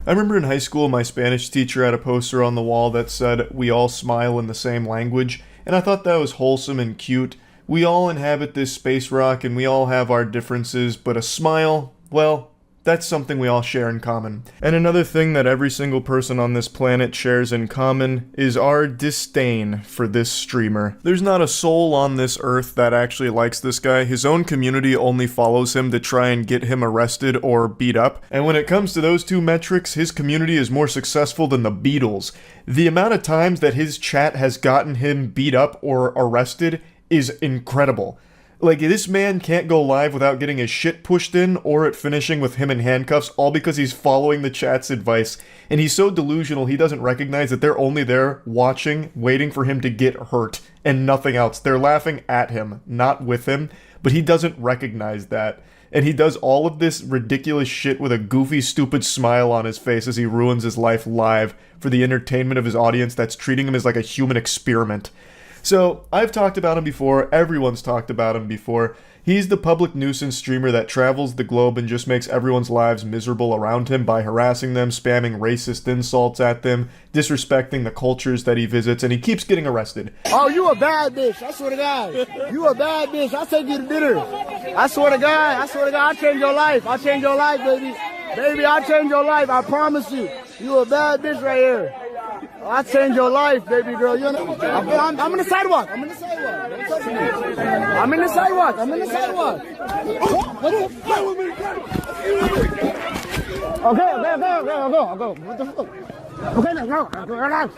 I remember in high school, my Spanish teacher had a poster on the wall that said, "We all smile in the same language," and I thought that was wholesome and cute. We all inhabit this space rock and we all have our differences, but a smile, well, that's something we all share in common. And another thing that every single person on this planet shares in common is our disdain for this streamer. There's not a soul on this earth that actually likes this guy. His own community only follows him to try and get him arrested or beat up. And when it comes to those two metrics, his community is more successful than the Beatles. The amount of times that his chat has gotten him beat up or arrested is incredible. Like, this man can't go live without getting his shit pushed in or it finishing with him in handcuffs, all because he's following the chat's advice. And he's so delusional he doesn't recognize that they're only there watching, waiting for him to get hurt, and nothing else. They're laughing at him, not with him, but he doesn't recognize that. And he does all of this ridiculous shit with a goofy, stupid smile on his face as he ruins his life live for the entertainment of his audience that's treating him as like a human experiment. So, I've talked about him before, everyone's talked about him before. He's the public nuisance streamer that travels the globe and just makes everyone's lives miserable around him by harassing them, spamming racist insults at them, disrespecting the cultures that he visits, and he keeps getting arrested. Oh, you a bad bitch, I swear to God. You a bad bitch, I'll take you to dinner. I swear to God, I'll change your life. I'll change your life, baby. Baby, I'll change your life, I promise you. You a bad bitch right here. I change your life, baby girl. You know, I'm in the sidewalk. I'm in the sidewalk. Don't touch me. I'm in the sidewalk. I'm in the sidewalk. Okay. I'll go. What the fuck? Okay, now go. Relax.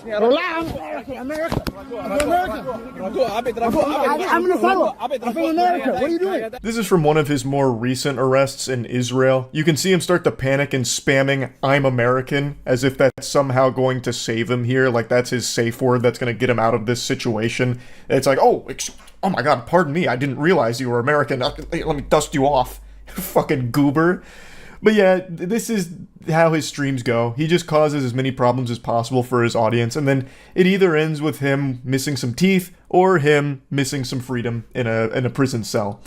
Relax. America. I'm in the sidewalk. I'm from America. What are you doing? This is from one of his more recent arrests in Israel. You can see him start to panic and spamming "I'm American" as if that's somehow going to save him here, like that's his safe word that's going to get him out of this situation. It's like, oh my god, pardon me, I didn't realize you were American. Let me dust you off, fucking goober. But yeah, this is how his streams go. He just causes as many problems as possible for his audience, and then it either ends with him missing some teeth or him missing some freedom in a prison cell.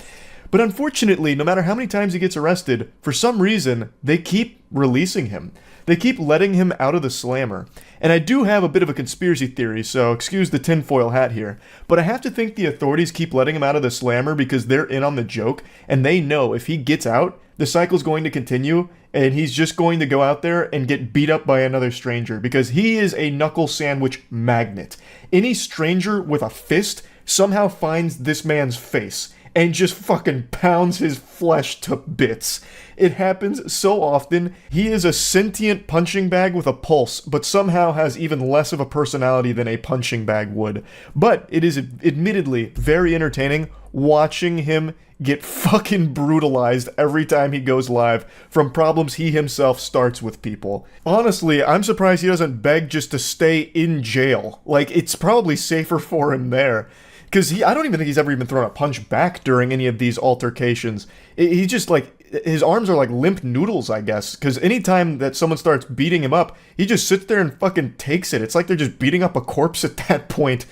But unfortunately, no matter how many times he gets arrested, for some reason, they keep releasing him. They keep letting him out of the slammer. And I do have a bit of a conspiracy theory, so excuse the tinfoil hat here, but I have to think the authorities keep letting him out of the slammer because they're in on the joke, and they know if he gets out, the cycle's going to continue, and he's just going to go out there and get beat up by another stranger, because he is a knuckle sandwich magnet. Any stranger with a fist somehow finds this man's face and just fucking pounds his flesh to bits. It happens so often. He is a sentient punching bag with a pulse, but somehow has even less of a personality than a punching bag would. But it is admittedly very entertaining watching him get fucking brutalized every time he goes live from problems he himself starts with people. Honestly, I'm surprised he doesn't beg just to stay in jail. Like, it's probably safer for him there. Because I don't even think he's ever even thrown a punch back during any of these altercations. He just, like, his arms are like limp noodles, I guess. Because anytime that someone starts beating him up, he just sits there and fucking takes it. It's like they're just beating up a corpse at that point.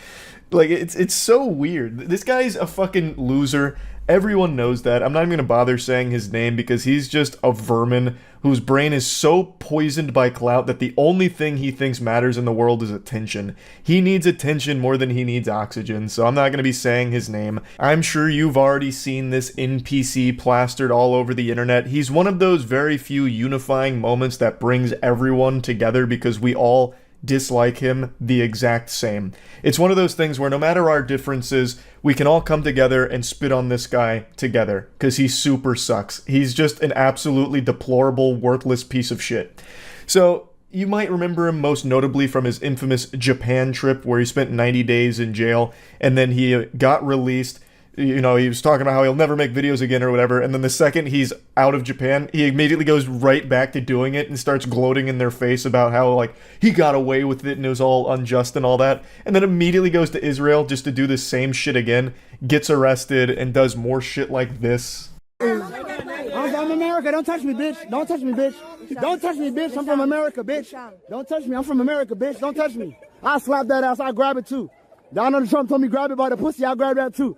Like, it's so weird. This guy's a fucking loser. Everyone knows that. I'm not even gonna bother saying his name because he's just a vermin whose brain is so poisoned by clout that the only thing he thinks matters in the world is attention. He needs attention more than he needs oxygen, so I'm not gonna be saying his name. I'm sure you've already seen this NPC plastered all over the internet. He's one of those very few unifying moments that brings everyone together because we all dislike him the exact same. It's one of those things where no matter our differences, we can all come together and spit on this guy together, because he super sucks. He's just an absolutely deplorable, worthless piece of shit. So, you might remember him most notably from his infamous Japan trip where he spent 90 days in jail, and then he got released. You know, he was talking about how he'll never make videos again or whatever, and then the second he's out of Japan, he immediately goes right back to doing it and starts gloating in their face about how, like, he got away with it and it was all unjust and all that, and then immediately goes to Israel just to do the same shit again, gets arrested, and does more shit like this. I'm America. Don't touch me, bitch. Don't touch me, bitch. Don't touch me, bitch. I'm from America, bitch. Don't touch me. I'm from America, bitch. Don't touch me. I'll slap that ass. I'll grab it, too. Donald Trump told me grab it by the pussy. I'll grab that, too.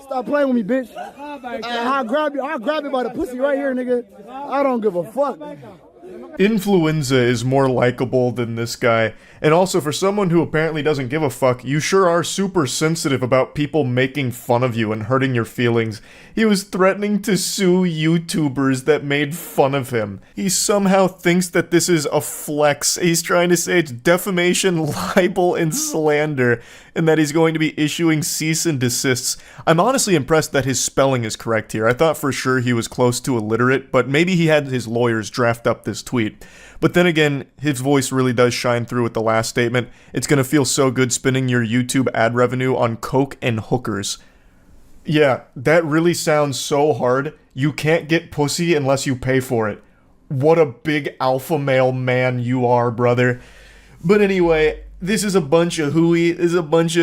Stop playing with me, bitch. I'll grab you. I'll grab it by the pussy right here, nigga. I don't give a fuck. Influenza is more likable than this guy. And also, for someone who apparently doesn't give a fuck, you sure are super sensitive about people making fun of you and hurting your feelings. He was threatening to sue YouTubers that made fun of him. He somehow thinks that this is a flex. He's trying to say it's defamation, libel, and slander, and that he's going to be issuing cease and desists. I'm honestly impressed that his spelling is correct here. I thought for sure he was close to illiterate, but maybe he had his lawyers draft up this tweet. But then again, his voice really does shine through with the last statement. It's gonna feel so good spending your YouTube ad revenue on coke and hookers. Yeah, that really sounds so hard. You can't get pussy unless you pay for it. What a big alpha male man you are, brother. But anyway, this is a bunch of hooey. This is a bunch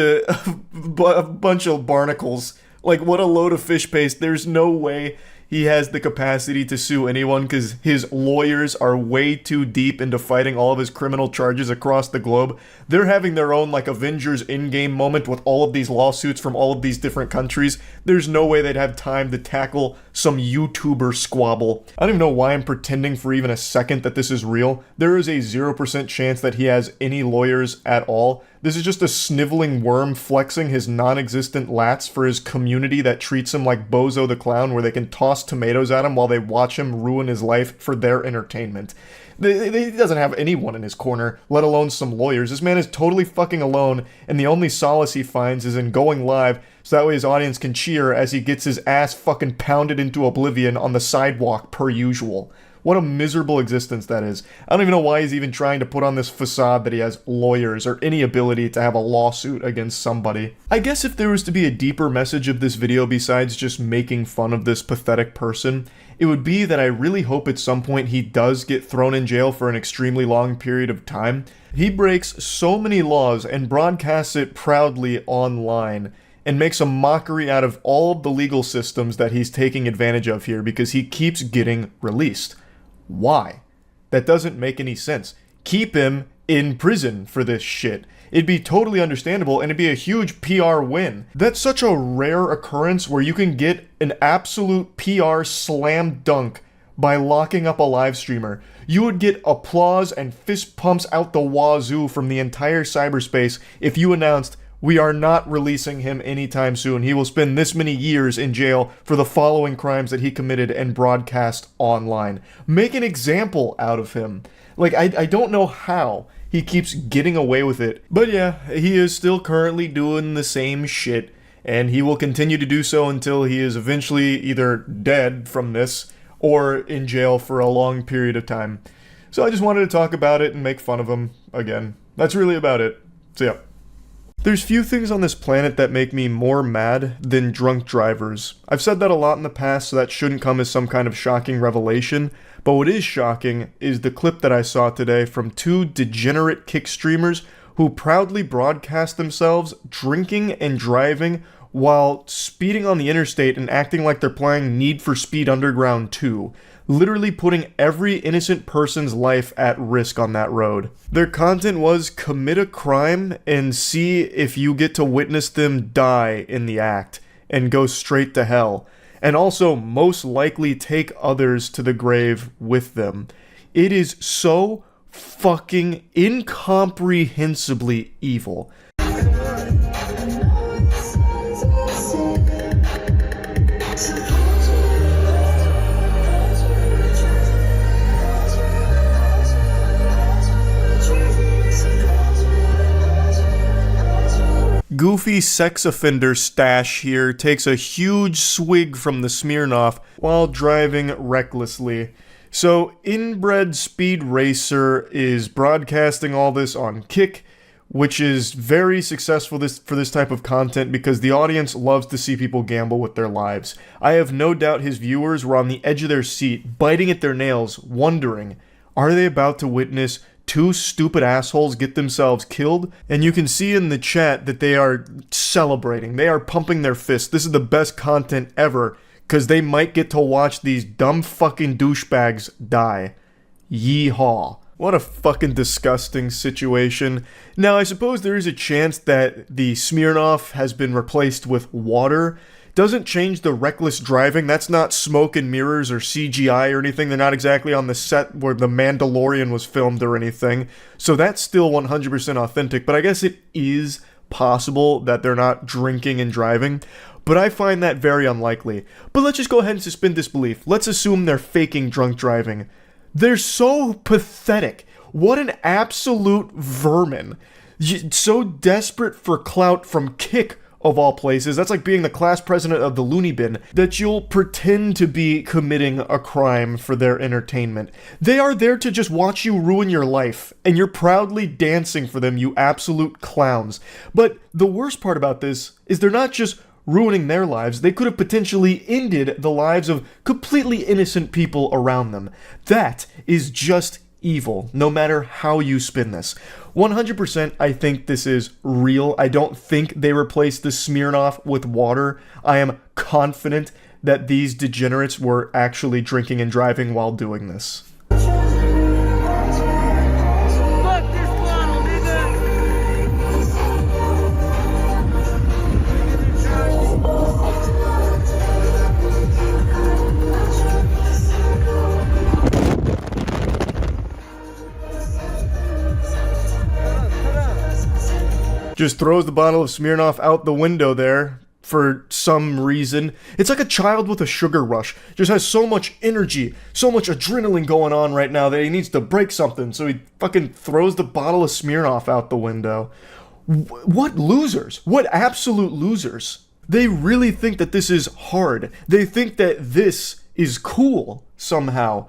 of barnacles. Like, what a load of fish paste. There's no way he has the capacity to sue anyone because his lawyers are way too deep into fighting all of his criminal charges across the globe. They're having their own, like, Avengers Endgame moment with all of these lawsuits from all of these different countries. There's no way they'd have time to tackle some YouTuber squabble. I don't even know why I'm pretending for even a second that this is real. There is a 0% chance that he has any lawyers at all. This is just a sniveling worm flexing his non-existent lats for his community that treats him like Bozo the Clown, where they can toss tomatoes at him while they watch him ruin his life for their entertainment. He doesn't have anyone in his corner, let alone some lawyers. This man is totally fucking alone, and the only solace he finds is in going live so that way his audience can cheer as he gets his ass fucking pounded into oblivion on the sidewalk per usual. What a miserable existence that is. I don't even know why he's even trying to put on this facade that he has lawyers or any ability to have a lawsuit against somebody. I guess if there was to be a deeper message of this video besides just making fun of this pathetic person, it would be that I really hope at some point he does get thrown in jail for an extremely long period of time. He breaks so many laws and broadcasts it proudly online and makes a mockery out of all of the legal systems that he's taking advantage of here because he keeps getting released. Why? That doesn't make any sense. Keep him in prison for this shit. It'd be totally understandable and it'd be a huge PR win. That's such a rare occurrence where you can get an absolute PR slam dunk by locking up a live streamer. You would get applause and fist pumps out the wazoo from the entire cyberspace if you announced, "We are not releasing him anytime soon. He will spend this many years in jail for the following crimes that he committed and broadcast online." Make an example out of him. Like, I don't know how he keeps getting away with it. But yeah, he is still currently doing the same shit, and he will continue to do so until he is eventually either dead from this or in jail for a long period of time. So I just wanted to talk about it and make fun of him again. That's really about it. So yeah. There's few things on this planet that make me more mad than drunk drivers. I've said that a lot in the past, so that shouldn't come as some kind of shocking revelation, but what is shocking is the clip that I saw today from two degenerate kick streamers who proudly broadcast themselves drinking and driving while speeding on the interstate and acting like they're playing Need for Speed Underground 2. Literally putting every innocent person's life at risk on that road. Their content was commit a crime and see if you get to witness them die in the act and go straight to hell. And also most likely take others to the grave with them. It is so fucking incomprehensibly evil. Goofy sex offender Stash here takes a huge swig from the Smirnoff while driving recklessly. So, Inbred Speed Racer is broadcasting all this on Kick, which is very successful for this type of content because the audience loves to see people gamble with their lives. I have no doubt his viewers were on the edge of their seat, biting at their nails, wondering, are they about to witness two stupid assholes get themselves killed? And you can see in the chat that they are celebrating. They are pumping their fists. This is the best content ever, because they might get to watch these dumb fucking douchebags die. Yeehaw. What a fucking disgusting situation. Now, I suppose there is a chance that the Smirnoff has been replaced with water, doesn't change the reckless driving. That's not smoke and mirrors or CGI or anything. They're not exactly on the set where The Mandalorian was filmed or anything. So that's still 100% authentic, but I guess it is possible that they're not drinking and driving. But I find that very unlikely. But let's just go ahead and suspend disbelief. Let's assume they're faking drunk driving. They're so pathetic. What an absolute vermin. So desperate for clout from Kick, of all places. That's like being the class president of the loony bin, that you'll pretend to be committing a crime for their entertainment. They are there to just watch you ruin your life, and you're proudly dancing for them, you absolute clowns. But the worst part about this is they're not just ruining their lives, they could have potentially ended the lives of completely innocent people around them. That is just evil, no matter how you spin this. 100% I think this is real. I don't think they replaced the Smirnoff with water. I am confident that these degenerates were actually drinking and driving while doing this. Just throws the bottle of Smirnoff out the window there for some reason. It's like a child with a sugar rush. Just has so much energy, so much adrenaline going on right now that he needs to break something, so he fucking throws the bottle of Smirnoff out the window. What losers? What absolute losers? They really think that this is hard. They think that this is cool somehow.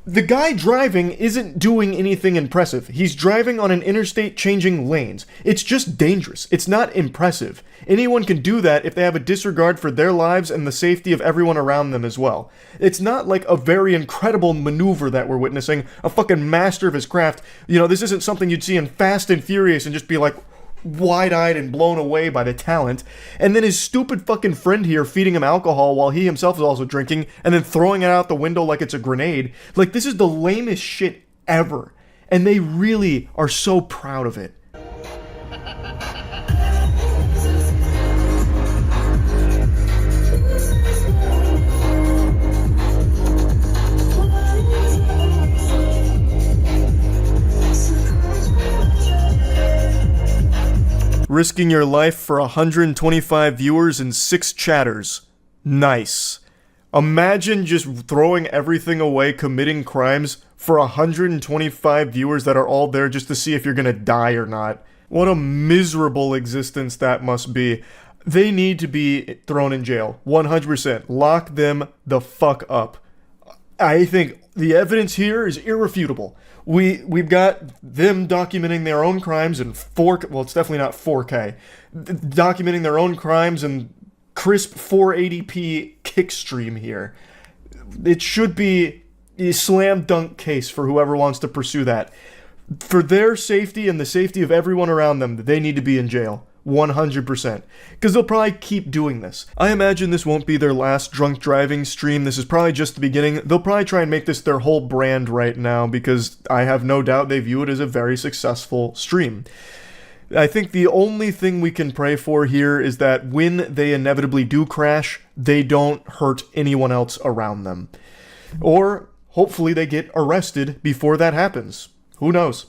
The guy driving isn't doing anything impressive. He's driving on an interstate changing lanes. It's just dangerous. It's not impressive. Anyone can do that if they have a disregard for their lives and the safety of everyone around them as well. It's not like a very incredible maneuver that we're witnessing, a fucking master of his craft. You know, this isn't something you'd see in Fast and Furious and just be like, wide-eyed and blown away by the talent, and then his stupid fucking friend here feeding him alcohol while he himself is also drinking, and then throwing it out the window like it's a grenade. Like, this is the lamest shit ever, and they really are so proud of it. Risking your life for 125 viewers and 6 chatters. Nice. Imagine just throwing everything away, committing crimes for 125 viewers that are all there just to see if you're gonna die or not. What a miserable existence that must be. They need to be thrown in jail. 100%. Lock them the fuck up. I think the evidence here is irrefutable. We've got them documenting their own crimes in 4K, well, it's definitely not 4K, documenting their own crimes in crisp 480p kick stream here. It should be a slam dunk case for whoever wants to pursue that. For their safety and the safety of everyone around them, they need to be in jail. 100%. Because they'll probably keep doing this. I imagine this won't be their last drunk driving stream. This is probably just the beginning. They'll probably try and make this their whole brand right now because I have no doubt they view it as a very successful stream. I think the only thing we can pray for here is that when they inevitably do crash, they don't hurt anyone else around them. Or hopefully they get arrested before that happens. Who knows?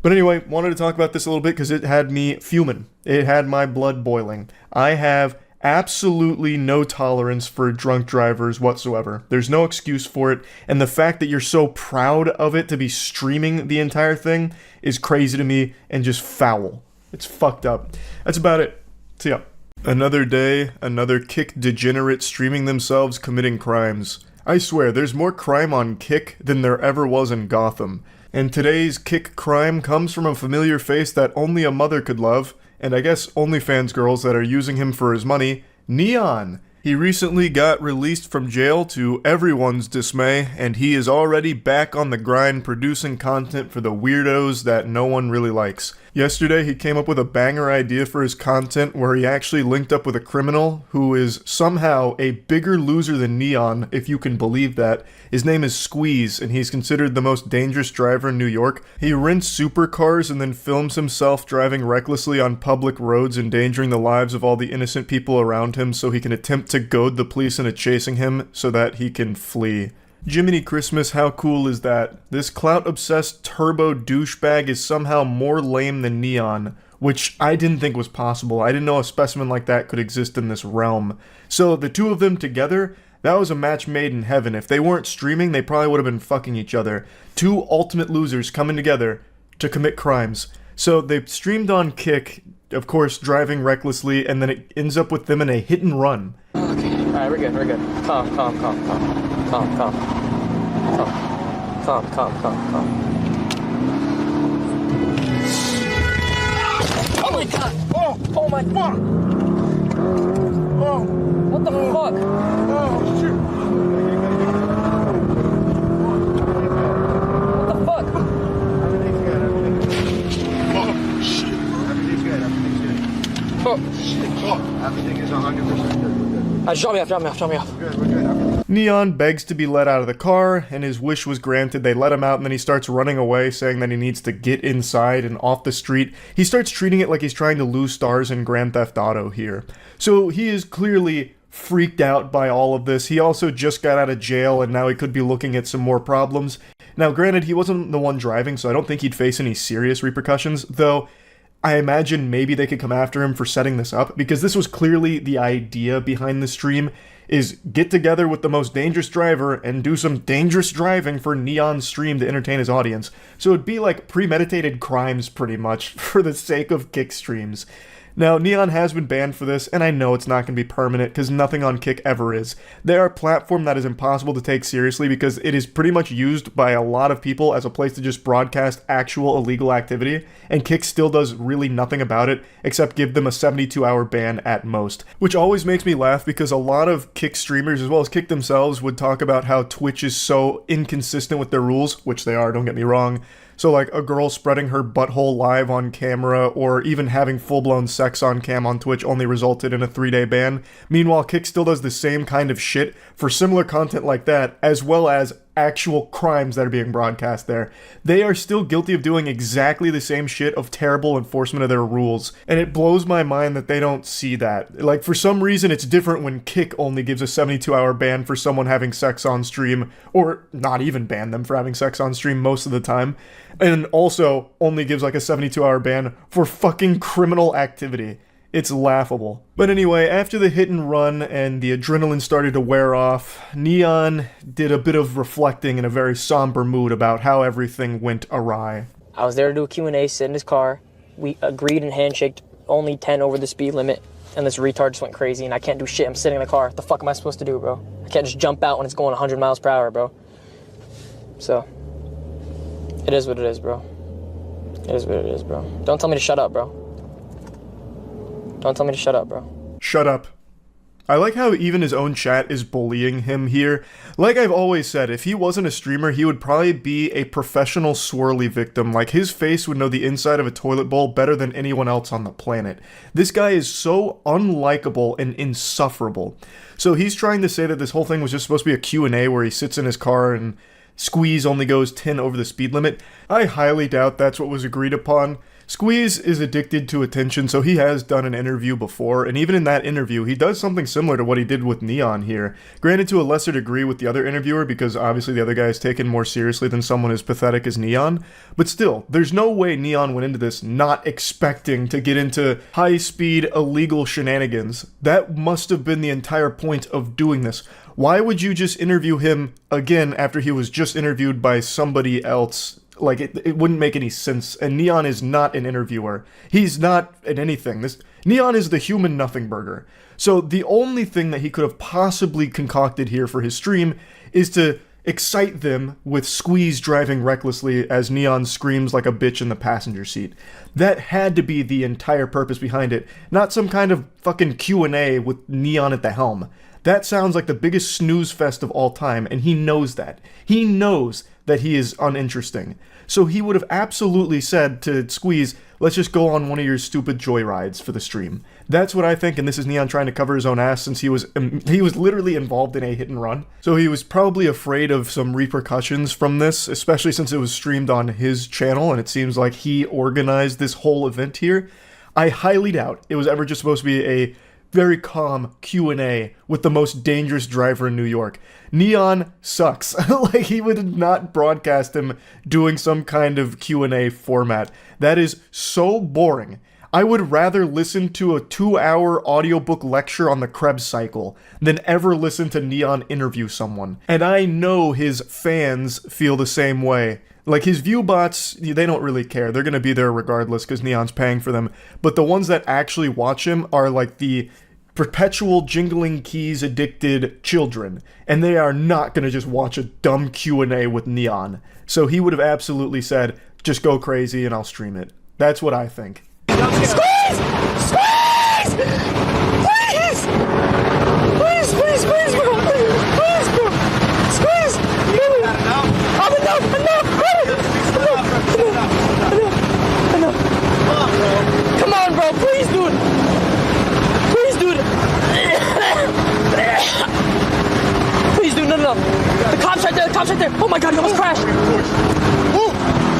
But anyway, wanted to talk about this a little bit because it had me fuming. It had my blood boiling. I have absolutely no tolerance for drunk drivers whatsoever. There's no excuse for it, and the fact that you're so proud of it to be streaming the entire thing is crazy to me and just foul. It's fucked up. That's about it. See ya. Another day, another Kick degenerate streaming themselves committing crimes. I swear, there's more crime on Kick than there ever was in Gotham. And today's Kick crime comes from a familiar face that only a mother could love, and I guess OnlyFans girls that are using him for his money, Neon. He recently got released from jail to everyone's dismay, and he is already back on the grind producing content for the weirdos that no one really likes. Yesterday, he came up with a banger idea for his content where he actually linked up with a criminal who is somehow a bigger loser than Neon, if you can believe that. His name is Squeeze, and he's considered the most dangerous driver in New York. He rents supercars and then films himself driving recklessly on public roads, endangering the lives of all the innocent people around him so he can attempt to goad the police into chasing him so that he can flee. Jiminy Christmas, how cool is that? This clout-obsessed turbo douchebag is somehow more lame than Neon, which I didn't think was possible. I didn't know a specimen like that could exist in this realm. So the two of them together, that was a match made in heaven. If they weren't streaming, they probably would have been fucking each other. Two ultimate losers coming together to commit crimes. So they streamed on Kick, of course, driving recklessly, and then it ends up with them in a hit and run. Okay, alright, we're good. Calm. Oh my god! Oh my fuck! Oh! What the fuck? Oh shit! What the fuck? Oh, shit. Everything's good. Oh shit! Everything is 100% good. Drop me off. We're good. Neon begs to be let out of the car, and his wish was granted. They let him out, and then he starts running away, saying that he needs to get inside and off the street. He starts treating it like he's trying to lose stars in Grand Theft Auto here. So he is clearly freaked out by all of this. He also just got out of jail, and now he could be looking at some more problems. Now, granted, he wasn't the one driving, so I don't think he'd face any serious repercussions, though I imagine maybe they could come after him for setting this up, because this was clearly the idea behind the stream, is get together with the most dangerous driver and do some dangerous driving for Neon's stream to entertain his audience. So it'd be like premeditated crimes, pretty much, for the sake of Kick streams. Now, Neon has been banned for this, and I know it's not going to be permanent, because nothing on Kick ever is. They are a platform that is impossible to take seriously, because it is pretty much used by a lot of people as a place to just broadcast actual illegal activity, and Kick still does really nothing about it, except give them a 72-hour ban at most. Which always makes me laugh, because a lot of Kick streamers, as well as Kick themselves, would talk about how Twitch is so inconsistent with their rules, which they are, don't get me wrong. So like a girl spreading her butthole live on camera, or even having full-blown sex on cam on Twitch only resulted in a 3-day ban. Meanwhile, Kick still does the same kind of shit for similar content like that, as well as actual crimes that are being broadcast there. They are still guilty of doing exactly the same shit of terrible enforcement of their rules, and it blows my mind that they don't see that. Like, for some reason, it's different when Kick only gives a 72-hour ban for someone having sex on stream, or not even ban them for having sex on stream most of the time, and also only gives like a 72-hour ban for fucking criminal activity. It's laughable. But anyway, after the hit and run and the adrenaline started to wear off, Neon did a bit of reflecting in a very somber mood about how everything went awry. I was there to do a Q&A, sit in his car. We agreed and handshaked only 10 over the speed limit, and this retard just went crazy, and I can't do shit. I'm sitting in the car. What the fuck am I supposed to do, bro? I can't just jump out when it's going 100 miles per hour, bro. So, it is what it is, bro. It is what it is, bro. Don't tell me to shut up, bro. Don't tell me to shut up, bro. Shut up. I like how even his own chat is bullying him here. Like I've always said, if he wasn't a streamer, he would probably be a professional swirly victim. Like, his face would know the inside of a toilet bowl better than anyone else on the planet. This guy is so unlikable and insufferable. So he's trying to say that this whole thing was just supposed to be a Q&A where he sits in his car and Squeeze only goes 10 over the speed limit. I highly doubt that's what was agreed upon. Squeeze is addicted to attention, so he has done an interview before, and even in that interview, he does something similar to what he did with Neon here. Granted, to a lesser degree with the other interviewer, because obviously the other guy is taken more seriously than someone as pathetic as Neon, but still, there's no way Neon went into this not expecting to get into high-speed, illegal shenanigans. That must have been the entire point of doing this. Why would you just interview him again after he was just interviewed by somebody else? Like, it wouldn't make any sense, and Neon is not an interviewer. He's not in anything. Neon is the human nothing burger. So the only thing that he could have possibly concocted here for his stream is to excite them with Squeeze driving recklessly as Neon screams like a bitch in the passenger seat. That had to be the entire purpose behind it, not some kind of fucking Q&A with Neon at the helm. That sounds like the biggest snooze fest of all time, and he knows that. He knows that he is uninteresting. So he would have absolutely said to Squeeze, let's just go on one of your stupid joyrides for the stream. That's what I think, and this is Neon trying to cover his own ass since he was literally involved in a hit and run. So he was probably afraid of some repercussions from this, especially since it was streamed on his channel, and it seems like he organized this whole event here. I highly doubt it was ever just supposed to be a very calm Q&A with the most dangerous driver in New York. Neon sucks. Like, he would not broadcast him doing some kind of Q&A format. That is so boring. I would rather listen to a 2-hour audiobook lecture on the Krebs cycle than ever listen to Neon interview someone. And I know his fans feel the same way. Like, his view bots, they don't really care. They're gonna be there regardless because Neon's paying for them. But the ones that actually watch him are like the perpetual jingling keys addicted children, and they are not going to just watch a dumb Q&A with Neon. So he would have absolutely said, just go crazy and I'll stream it. That's what I think. Squeeze! Squeeze! Please! Please, please, please, bro! Please, bro! Squeeze! Enough! Come on, bro! Please, dude! Please, dude! Please, dude, no. The cop's right there, Oh my god, you almost crashed!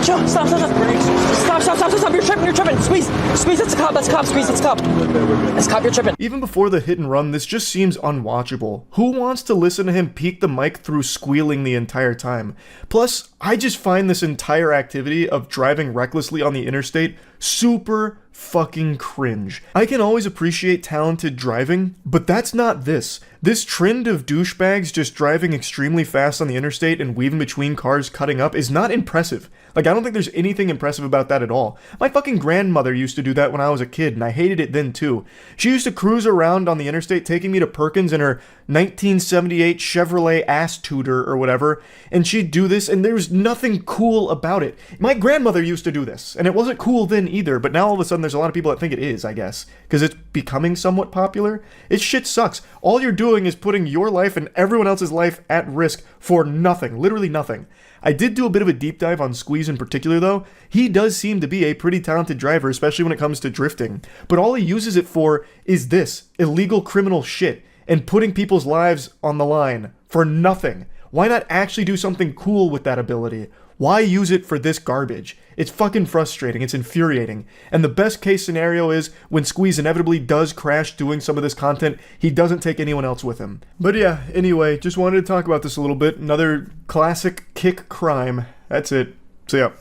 Chill, stop. Stop, you're tripping! Squeeze, that's a cop, squeeze, that's a cop. That's a cop, you're tripping. Even before the hit and run, this just seems unwatchable. Who wants to listen to him peek the mic through squealing the entire time? Plus, I just find this entire activity of driving recklessly on the interstate super fucking cringe. I can always appreciate talented driving, but that's not this. This trend of douchebags just driving extremely fast on the interstate and weaving between cars cutting up is not impressive. Like, I don't think there's anything impressive about that at all. My fucking grandmother used to do that when I was a kid, and I hated it then too. She used to cruise around on the interstate taking me to Perkins in her 1978 Chevrolet ass tutor or whatever, and she'd do this, and there was nothing cool about it. My grandmother used to do this, and it wasn't cool then either, but now all of a sudden there's a lot of people that think it is, I guess, because it's becoming somewhat popular. It shit sucks. All you're doing is putting your life and everyone else's life at risk for nothing, literally nothing. I did do a bit of a deep dive on Squeeze in particular though. He does seem to be a pretty talented driver, especially when it comes to drifting, but all he uses it for is this illegal criminal shit and putting people's lives on the line for nothing. Why not actually do something cool with that ability? Why use it for this garbage? It's fucking frustrating, it's infuriating. And the best case scenario is when Squeeze inevitably does crash doing some of this content, he doesn't take anyone else with him. But yeah, anyway, just wanted to talk about this a little bit. Another classic kick crime. That's it. So yeah.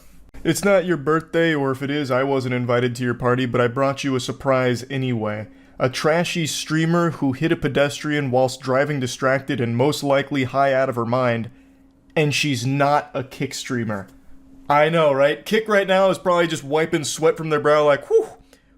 It's not your birthday, or if it is, I wasn't invited to your party, but I brought you a surprise anyway. A trashy streamer who hit a pedestrian whilst driving distracted and most likely high out of her mind. And she's not a Kick streamer. I know, right? Kick right now is probably just wiping sweat from their brow like, whew,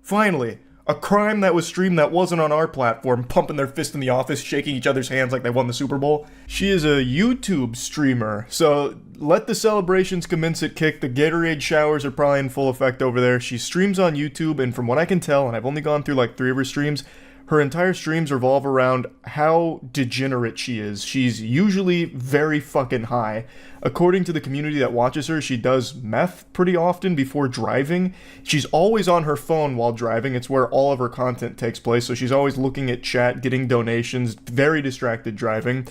finally. A crime that was streamed that wasn't on our platform, pumping their fist in the office, shaking each other's hands like they won the Super Bowl. She is a YouTube streamer, so let the celebrations commence at Kick. The Gatorade showers are probably in full effect over there. She streams on YouTube, and from what I can tell, and I've only gone through like 3 of her streams, her entire streams revolve around how degenerate she is. She's usually very fucking high. According to the community that watches her, she does meth pretty often before driving. She's always on her phone while driving. It's where all of her content takes place, so she's always looking at chat, getting donations, very distracted driving.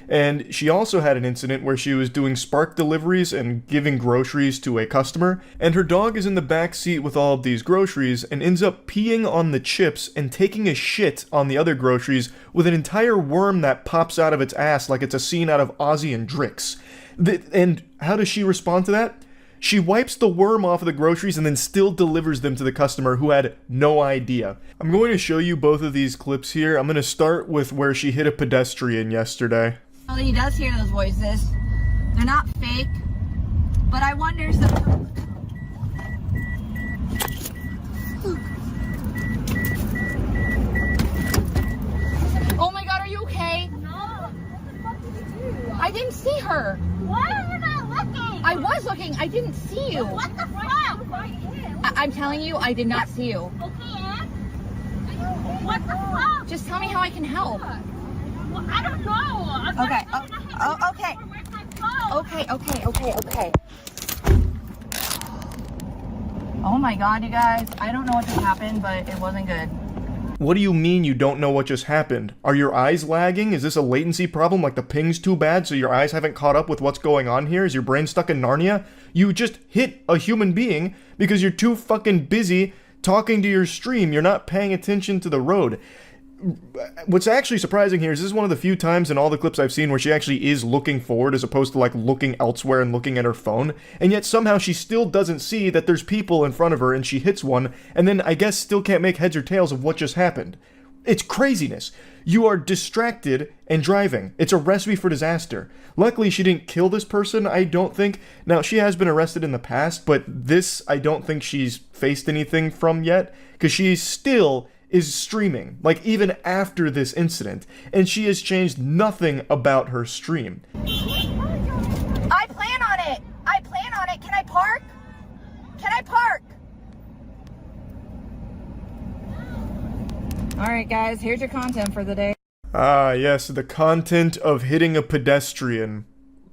And she also had an incident where she was doing Spark deliveries and giving groceries to a customer, and her dog is in the back seat with all of these groceries and ends up peeing on the chips and taking a shit on the other groceries with an entire worm that pops out of its ass like it's a scene out of Ozzy and Drix. And how does she respond to that? She wipes the worm off of the groceries and then still delivers them to the customer who had no idea. I'm going to show you both of these clips here. I'm going to start with where she hit a pedestrian yesterday. Well, he does hear those voices. They're not fake, but I wonder sometimes. Oh my god, are you okay? No. What the fuck did you do? I didn't see her. Why are you not looking? I was looking. I didn't see you. What the fuck? I'm telling you, I did not see you. Okay, Ann? What the fuck? Just tell me how I can help. Well, I don't know. Okay. Okay. Okay, okay, okay, okay. Oh my god, you guys. I don't know what just happened, but it wasn't good. What do you mean you don't know what just happened? Are your eyes lagging? Is this a latency problem, like the ping's too bad so your eyes haven't caught up with what's going on here? Is your brain stuck in Narnia? You just hit a human being because you're too fucking busy talking to your stream. You're not paying attention to the road. What's actually surprising here is this is one of the few times in all the clips I've seen where she actually is looking forward as opposed to like looking elsewhere and looking at her phone, and yet somehow she still doesn't see that there's people in front of her and she hits one, and then I guess still can't make heads or tails of what just happened. It's craziness. You are distracted and driving. It's a recipe for disaster. Luckily, she didn't kill this person, I don't think. Now, she has been arrested in the past, but this I don't think she's faced anything from yet, because she still is streaming, like even after this incident, and she has changed nothing about her stream. I plan on it. I plan on it. Can I park? Can I park? All right, guys, here's your content for the day. Ah, yes, the content of hitting a pedestrian.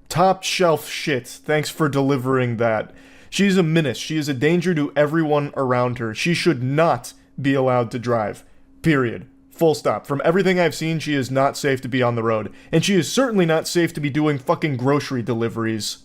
Top shelf shit. Thanks for delivering that. She's a menace. She is a danger to everyone around her. She should not be allowed to drive. Period. Full stop. From everything I've seen, she is not safe to be on the road. And she is certainly not safe to be doing fucking grocery deliveries.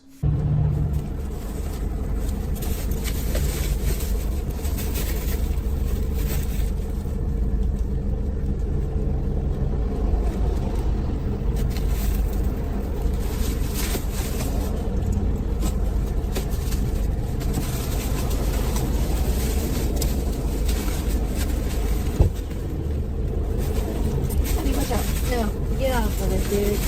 No, get off of it, dude.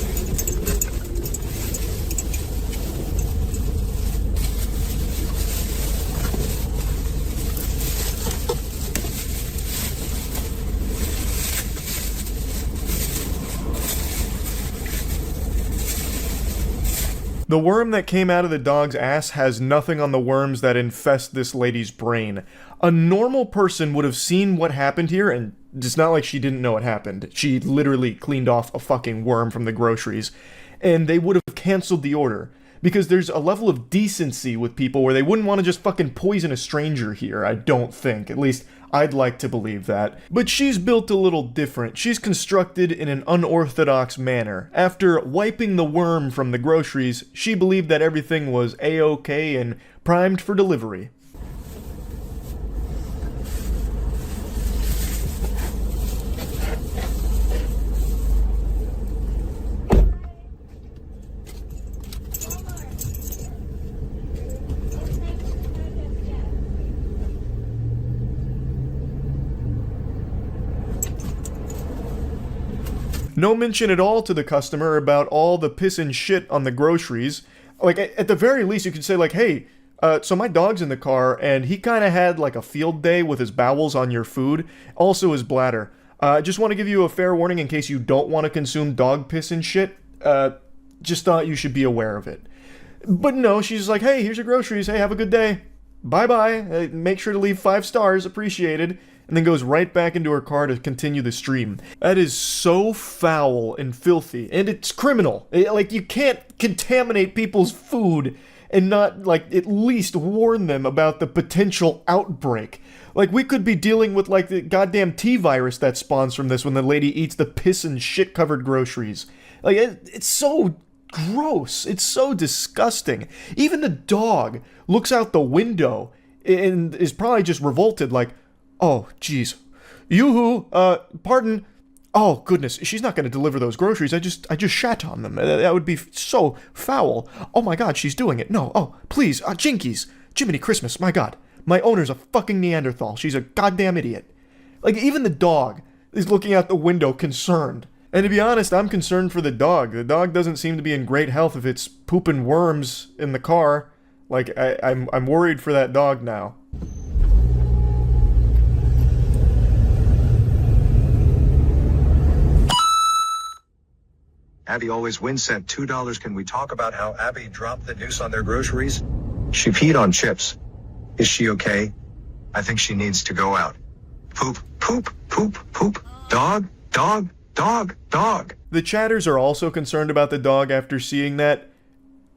The worm that came out of the dog's ass has nothing on the worms that infest this lady's brain. A normal person would have seen what happened here, and it's not like she didn't know what happened. She literally cleaned off a fucking worm from the groceries, and they would have canceled the order. Because there's a level of decency with people where they wouldn't want to just fucking poison a stranger here, I don't think. At least, I'd like to believe that. But she's built a little different. She's constructed in an unorthodox manner. After wiping the worm from the groceries, she believed that everything was A-OK and primed for delivery. No mention at all to the customer about all the piss and shit on the groceries. Like, at the very least, you could say, like, hey, so my dog's in the car, and he kind of had, like, a field day with his bowels on your food, also his bladder. Just want to give you a fair warning in case you don't want to consume dog piss and shit. Just thought you should be aware of it. But no, she's like, hey, here's your groceries. Hey, have a good day. Bye-bye. Make sure to leave 5 stars. Appreciated. And then goes right back into her car to continue the stream. That is so foul and filthy, and it's criminal. Like, you can't contaminate people's food and not, like, at least warn them about the potential outbreak. Like, we could be dealing with, like, the goddamn T-virus that spawns from this when the lady eats the piss and shit-covered groceries. Like, it's so gross. It's so disgusting. Even the dog looks out the window and is probably just revolted, like, oh, jeez. Yoo-hoo, pardon. Oh, goodness, she's not going to deliver those groceries. I just shat on them. That would be so foul. Oh my god, she's doing it. No, oh, please, Jinkies. Jiminy Christmas, my god. My owner's a fucking Neanderthal. She's a goddamn idiot. Like, even the dog is looking out the window concerned. And to be honest, I'm concerned for the dog. The dog doesn't seem to be in great health if it's pooping worms in the car. Like, I'm worried for that dog now. Abby always wins, sent $2. Can we talk about how Abby dropped the deuce on their groceries? She peed on chips. Is she okay? I think she needs to go out. Poop, poop, poop, poop. Dog, dog, dog, dog. The chatters are also concerned about the dog after seeing that.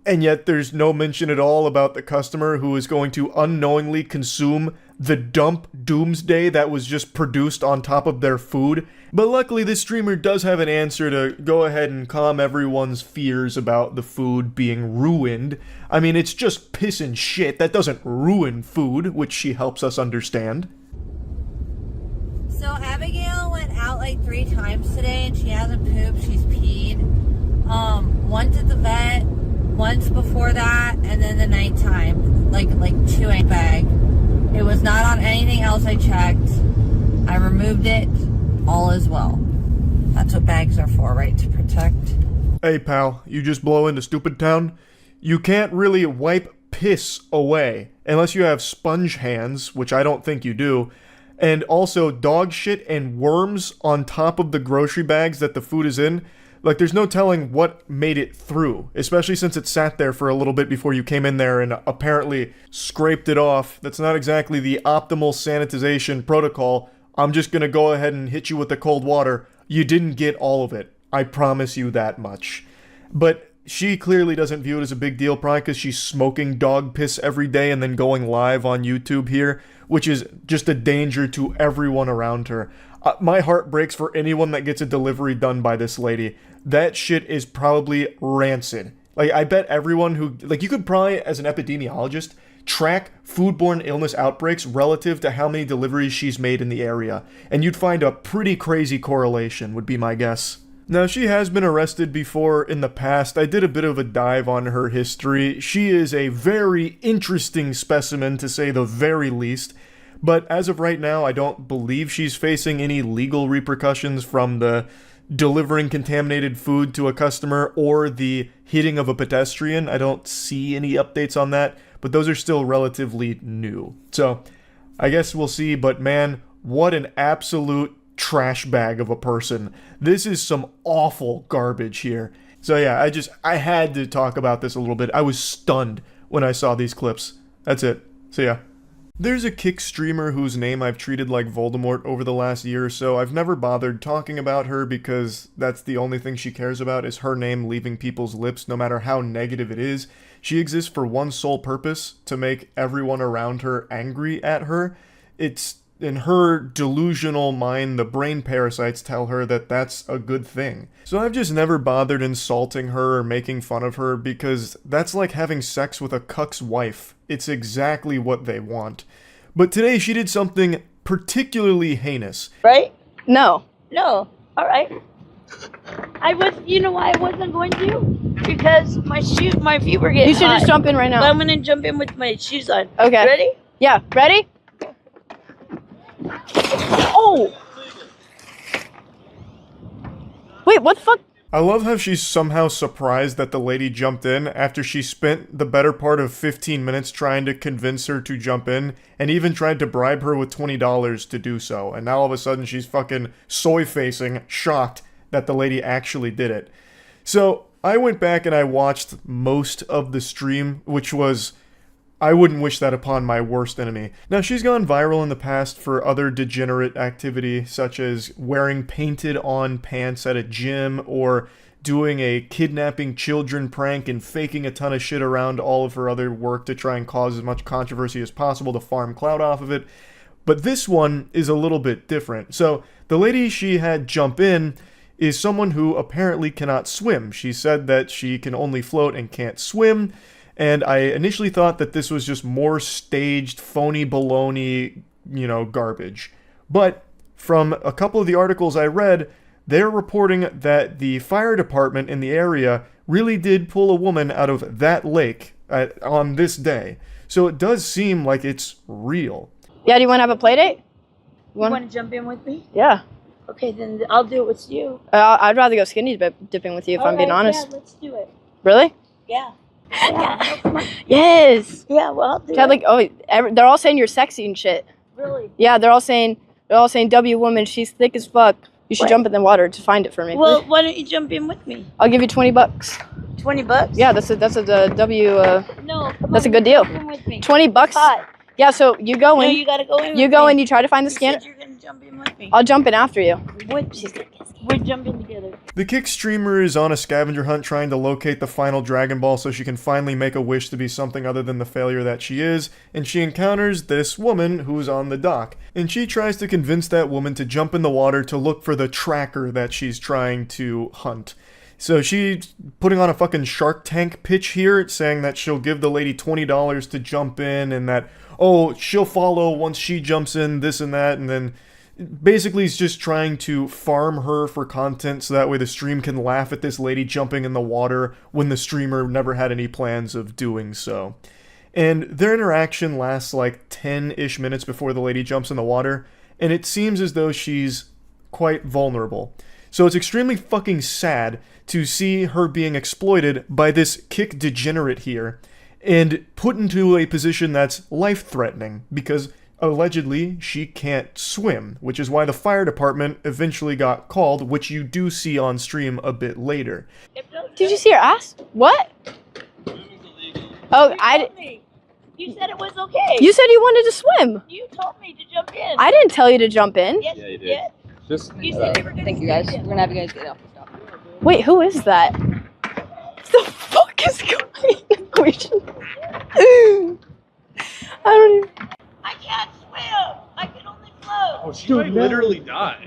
And yet there's no mention at all about the customer who is going to unknowingly consume the dump doomsday that was just produced on top of their food. But luckily this streamer does have an answer to go ahead and calm everyone's fears about the food being ruined. I mean, it's just piss and shit. That doesn't ruin food, which she helps us understand. So Abigail went out like 3 times today and she hasn't pooped, she's peed. Once at the vet, once before that, and then the nighttime, like 2 in bag. It was not on anything else I checked. I removed it. All is well. That's what bags are for, right? To protect. Hey pal, you just blow into Stupid Town? You can't really wipe piss away unless you have sponge hands, which I don't think you do. And also dog shit and worms on top of the grocery bags that the food is in. Like, there's no telling what made it through, especially since it sat there for a little bit before you came in there and apparently scraped it off. That's not exactly the optimal sanitization protocol. I'm just gonna go ahead and hit you with the cold water. You didn't get all of it. I promise you that much. But she clearly doesn't view it as a big deal, probably because she's smoking dog piss every day and then going live on YouTube here, which is just a danger to everyone around her. My heart breaks for anyone that gets a delivery done by this lady. That shit is probably rancid. Like, I bet everyone who... Like, you could probably, as an epidemiologist, track foodborne illness outbreaks relative to how many deliveries she's made in the area. And you'd find a pretty crazy correlation, would be my guess. Now, she has been arrested before in the past. I did a bit of a dive on her history. She is a very interesting specimen, to say the very least. But as of right now, I don't believe she's facing any legal repercussions from the delivering contaminated food to a customer or the hitting of a pedestrian. I don't see any updates on that, but those are still relatively new. So, I guess we'll see, but man, what an absolute trash bag of a person. This is some awful garbage here. So yeah, I had to talk about this a little bit. I was stunned when I saw these clips. That's it. So yeah. There's a Kick streamer whose name I've treated like Voldemort over the last year or so. I've never bothered talking about her because that's the only thing she cares about is her name leaving people's lips, no matter how negative it is. She exists for one sole purpose, to make everyone around her angry at her. It's in her delusional mind, the brain parasites tell her that that's a good thing. So I've just never bothered insulting her or making fun of her because that's like having sex with a cuck's wife. It's exactly what they want. But today she did something particularly heinous. Right? No. No. All right. You know why I wasn't going to? Because my feet were getting You should hot. just jump in right now. But I'm gonna jump in with my shoes on. Okay. Ready? Yeah. Ready? Oh! Wait, what the fuck? I love how she's somehow surprised that the lady jumped in after she spent the better part of 15 minutes trying to convince her to jump in and even tried to bribe her with $20 to do so. And now all of a sudden she's fucking soy-facing, shocked that the lady actually did it. So I went back and I watched most of the stream, which was... I wouldn't wish that upon my worst enemy. Now, she's gone viral in the past for other degenerate activity, such as wearing painted-on pants at a gym, or doing a kidnapping children prank and faking a ton of shit around all of her other work to try and cause as much controversy as possible to farm clout off of it. But this one is a little bit different. So, the lady she had jump in is someone who apparently cannot swim. She said that she can only float and can't swim. And I initially thought that this was just more staged, phony baloney, garbage. But from a couple of the articles I read, they're reporting that the fire department in the area really did pull a woman out of that lake on this day. So it does seem like it's real. Yeah, do you want to have a play date? You want to jump in with me? Yeah. Okay, then I'll do it with you. I'd rather go skinny dipping with you if I'm being honest. Yeah, let's do it. Really? Yeah. Yeah. Come on. Yes. Yeah, well, I'll do Chad, it. they're all saying you're sexy and shit. Really? Yeah, they're all saying W woman, she's thick as fuck. You should jump in the water to find it for me. Well, why don't you jump in with me? I'll give you $20. $20? Yeah, that's a W. No. That's a good deal. Jump in with me. $20. Hot. Yeah, so you go No, in. you gotta go in. You with go me. in, you try to find the You scanner. said you're gonna jump in with me. I'll jump in after you. We're jumping together. The Kick streamer is on a scavenger hunt trying to locate the final Dragon Ball so she can finally make a wish to be something other than the failure that she is, and she encounters this woman who's on the dock. And she tries to convince that woman to jump in the water to look for the tracker that she's trying to hunt. So she's putting on a fucking Shark Tank pitch here, saying that she'll give the lady $20 to jump in, and that, oh, she'll follow once she jumps in, this and that, and then basically he's just trying to farm her for content so that way the stream can laugh at this lady jumping in the water when the streamer never had any plans of doing so. And their interaction lasts like 10-ish minutes before the lady jumps in the water, and it seems as though she's quite vulnerable. So it's extremely fucking sad to see her being exploited by this Kick degenerate here and put into a position that's life-threatening because allegedly she can't swim, which is why the fire department eventually got called, which you do see on stream a bit later. Did you see her ass? What? Oh, You said it was okay. You said you wanted to swim. You told me to jump in. I didn't tell you to jump in. Yes, you did. Just You said you were gonna Thank you guys. We're gonna have you guys get off the stop. Wait, who is that? What the fuck is going on? We should- I don't even... I can't swim. I can only float. oh, she might literally die.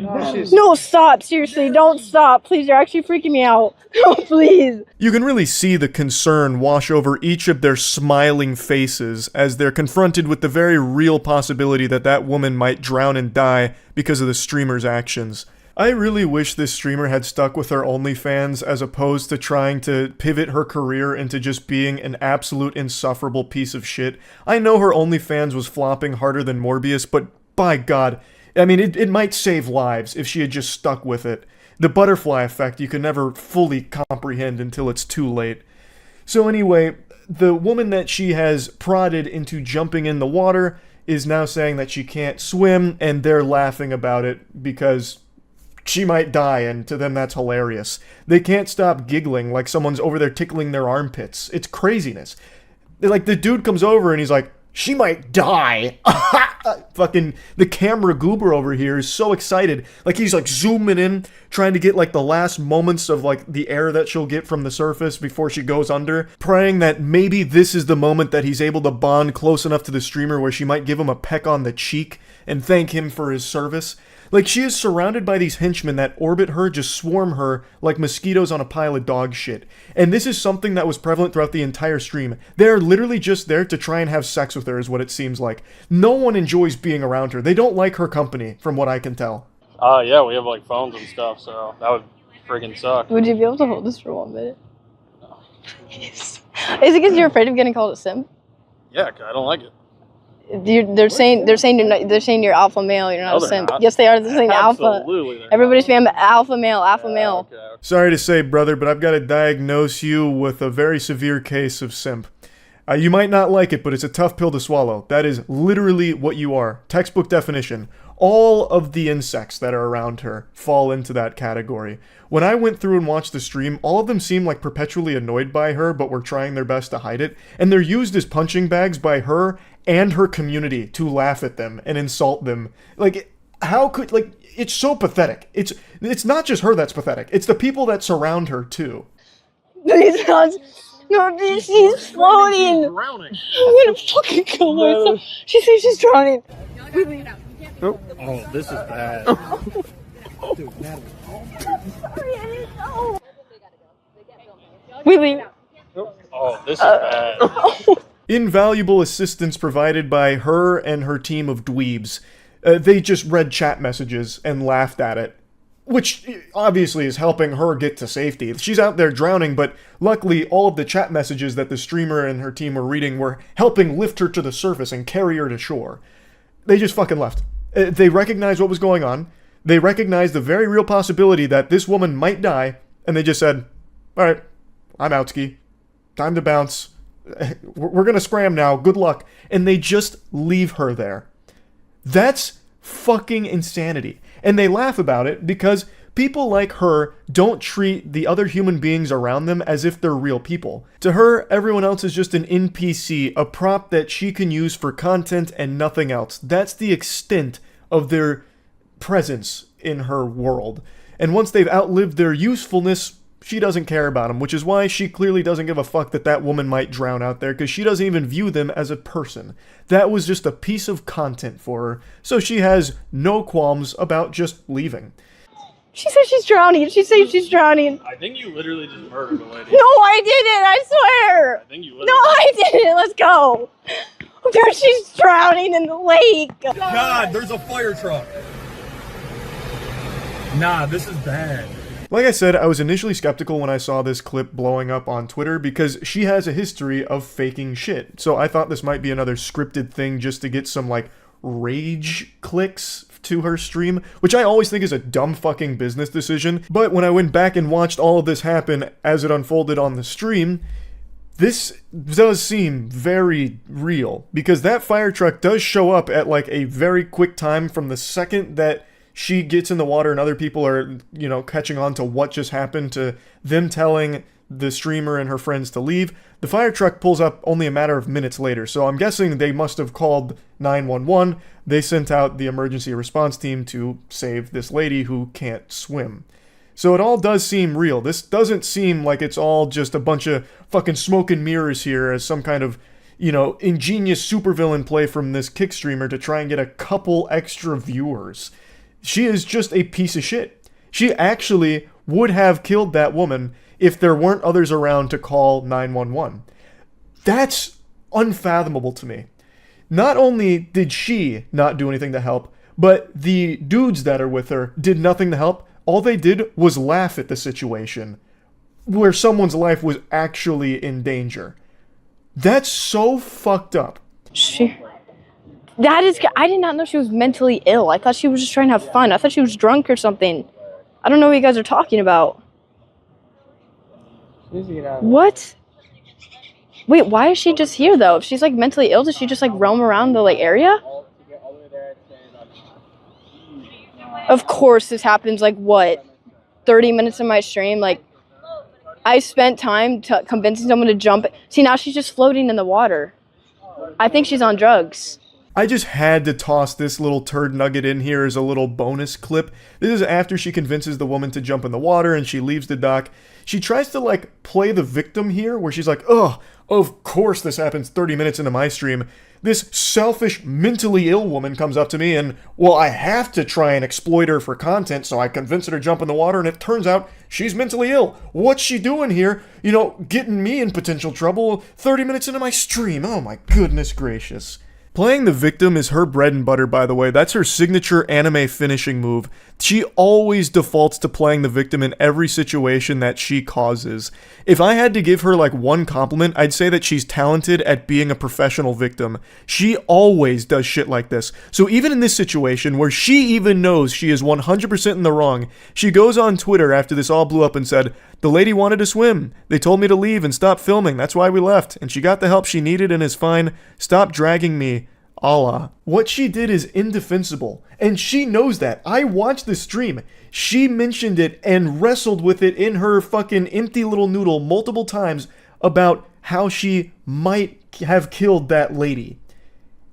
No, stop. Seriously, don't stop. Please, you're actually freaking me out. No, please. You can really see the concern wash over each of their smiling faces as they're confronted with the very real possibility that that woman might drown and die because of the streamer's actions. I really wish this streamer had stuck with her OnlyFans as opposed to trying to pivot her career into just being an absolute insufferable piece of shit. I know her OnlyFans was flopping harder than Morbius, but by God, I mean, it might save lives if she had just stuck with it. The butterfly effect you can never fully comprehend until it's too late. So anyway, the woman that she has prodded into jumping in the water is now saying that she can't swim, and they're laughing about it because she might die, and to them that's hilarious. They can't stop giggling like someone's over there tickling their armpits. It's craziness. Like, the dude comes over and he's like, she might die. Fucking the camera goober over here is so excited. Like, he's like zooming in, trying to get like the last moments of like the air that she'll get from the surface before she goes under, praying that maybe this is the moment that he's able to bond close enough to the streamer where she might give him a peck on the cheek and thank him for his service. Like, she is surrounded by these henchmen that orbit her, just swarm her like mosquitoes on a pile of dog shit. And this is something that was prevalent throughout the entire stream. They're literally just there to try and have sex with her, is what it seems like. No one enjoys being around her. They don't like her company, from what I can tell. Yeah, we have like phones and stuff, so that would freaking suck. Would you be able to hold this for 1 minute? Is it because you're afraid of getting called a simp? Yeah, 'cause I don't like it. They're saying you're alpha male. You're not No, a they're simp. not. Yes, they are. They're saying alpha. Absolutely. they're Everybody's not. saying alpha male, alpha male. Okay. Sorry to say, brother, but I've got to diagnose you with a very severe case of simp. You might not like it, but it's a tough pill to swallow. That is literally what you are. Textbook definition. All of the insects that are around her fall into that category. When I went through and watched the stream, all of them seemed like perpetually annoyed by her, but were trying their best to hide it. And they're used as punching bags by her and her community to laugh at them and insult them. Like, how could, like, it's so pathetic. It's not just her that's pathetic. It's the people that surround her, too. Please, God. No, she's floating. Drowning. I'm gonna fucking kill myself. She says she's drowning. Oh, this is bad. We leave. Oh, this is bad. Invaluable assistance provided by her and her team of dweebs. They just read chat messages and laughed at it, which obviously is helping her get to safety. She's out there drowning, but luckily all of the chat messages that the streamer and her team were reading were helping lift her to the surface and carry her to shore. They just fucking left. They recognized what was going on. They recognized the very real possibility that this woman might die, and they just said, alright, I'm out, ski. Time to bounce. We're gonna scram now. Good luck. And they just leave her there. That's fucking insanity. And they laugh about it because People like her don't treat the other human beings around them as if they're real people. To her, everyone else is just an NPC, a prop that she can use for content and nothing else. That's the extent of their presence in her world. And once they've outlived their usefulness, she doesn't care about them, which is why she clearly doesn't give a fuck that that woman might drown out there, because she doesn't even view them as a person. That was just a piece of content for her, so she has no qualms about just leaving. She said she's drowning. She said she's drowning. I think you literally just murdered a lady. No, I didn't. I swear. I think you No, literally. I didn't. Let's go. There, she's drowning in the lake. God, there's a fire truck. Nah, this is bad. Like I said, I was initially skeptical when I saw this clip blowing up on Twitter because she has a history of faking shit. So I thought this might be another scripted thing just to get some, like, rage clicks to her stream, which I always think is a dumb fucking business decision. But when I went back and watched all of this happen as it unfolded on the stream, this does seem very real, because that fire truck does show up at, like, a very quick time from the second that she gets in the water and other people are, you know, catching on to what just happened, to them telling the streamer and her friends to leave. The fire truck pulls up only a matter of minutes later, so I'm guessing they must have called 911. They sent out the emergency response team to save this lady who can't swim. So it all does seem real. This doesn't seem like it's all just a bunch of fucking smoke and mirrors here as some kind of, you know, ingenious supervillain play from this kick streamer to try and get a couple extra viewers. She is just a piece of shit. She actually would have killed that woman if there weren't others around to call 911. That's unfathomable to me. Not only did she not do anything to help, but the dudes that are with her did nothing to help. All they did was laugh at the situation where someone's life was actually in danger. That's so fucked up. I did not know she was mentally ill. I thought she was just trying to have fun. I thought she was drunk or something. I don't know what you guys are talking about. What? Wait, why is she just here though? If she's like mentally ill, does she just like roam around the like area? Of course this happens like what? 30 minutes of my stream? Like, I spent time convincing someone to jump. See, now she's just floating in the water. I think she's on drugs. I just had to toss this little turd nugget in here as a little bonus clip. This is after she convinces the woman to jump in the water and she leaves the dock. She tries to, like, play the victim here, where she's like, oh, of course this happens 30 minutes into my stream. This selfish, mentally ill woman comes up to me and, well, I have to try and exploit her for content, so I convince her to jump in the water, and it turns out she's mentally ill. What's she doing here? You know, getting me in potential trouble 30 minutes into my stream. Oh my goodness gracious. Playing the victim is her bread and butter, by the way. That's her signature anime finishing move. She always defaults to playing the victim in every situation that she causes. If I had to give her like one compliment, I'd say that she's talented at being a professional victim. She always does shit like this. So even in this situation, where she even knows she is 100% in the wrong, she goes on Twitter after this all blew up and said, "The lady wanted to swim. They told me to leave and stop filming. That's why we left. And she got the help she needed and is fine. Stop dragging me. Allah." What she did is indefensible, and she knows that. I watched the stream. She mentioned it and wrestled with it in her fucking empty little noodle multiple times about how she might have killed that lady.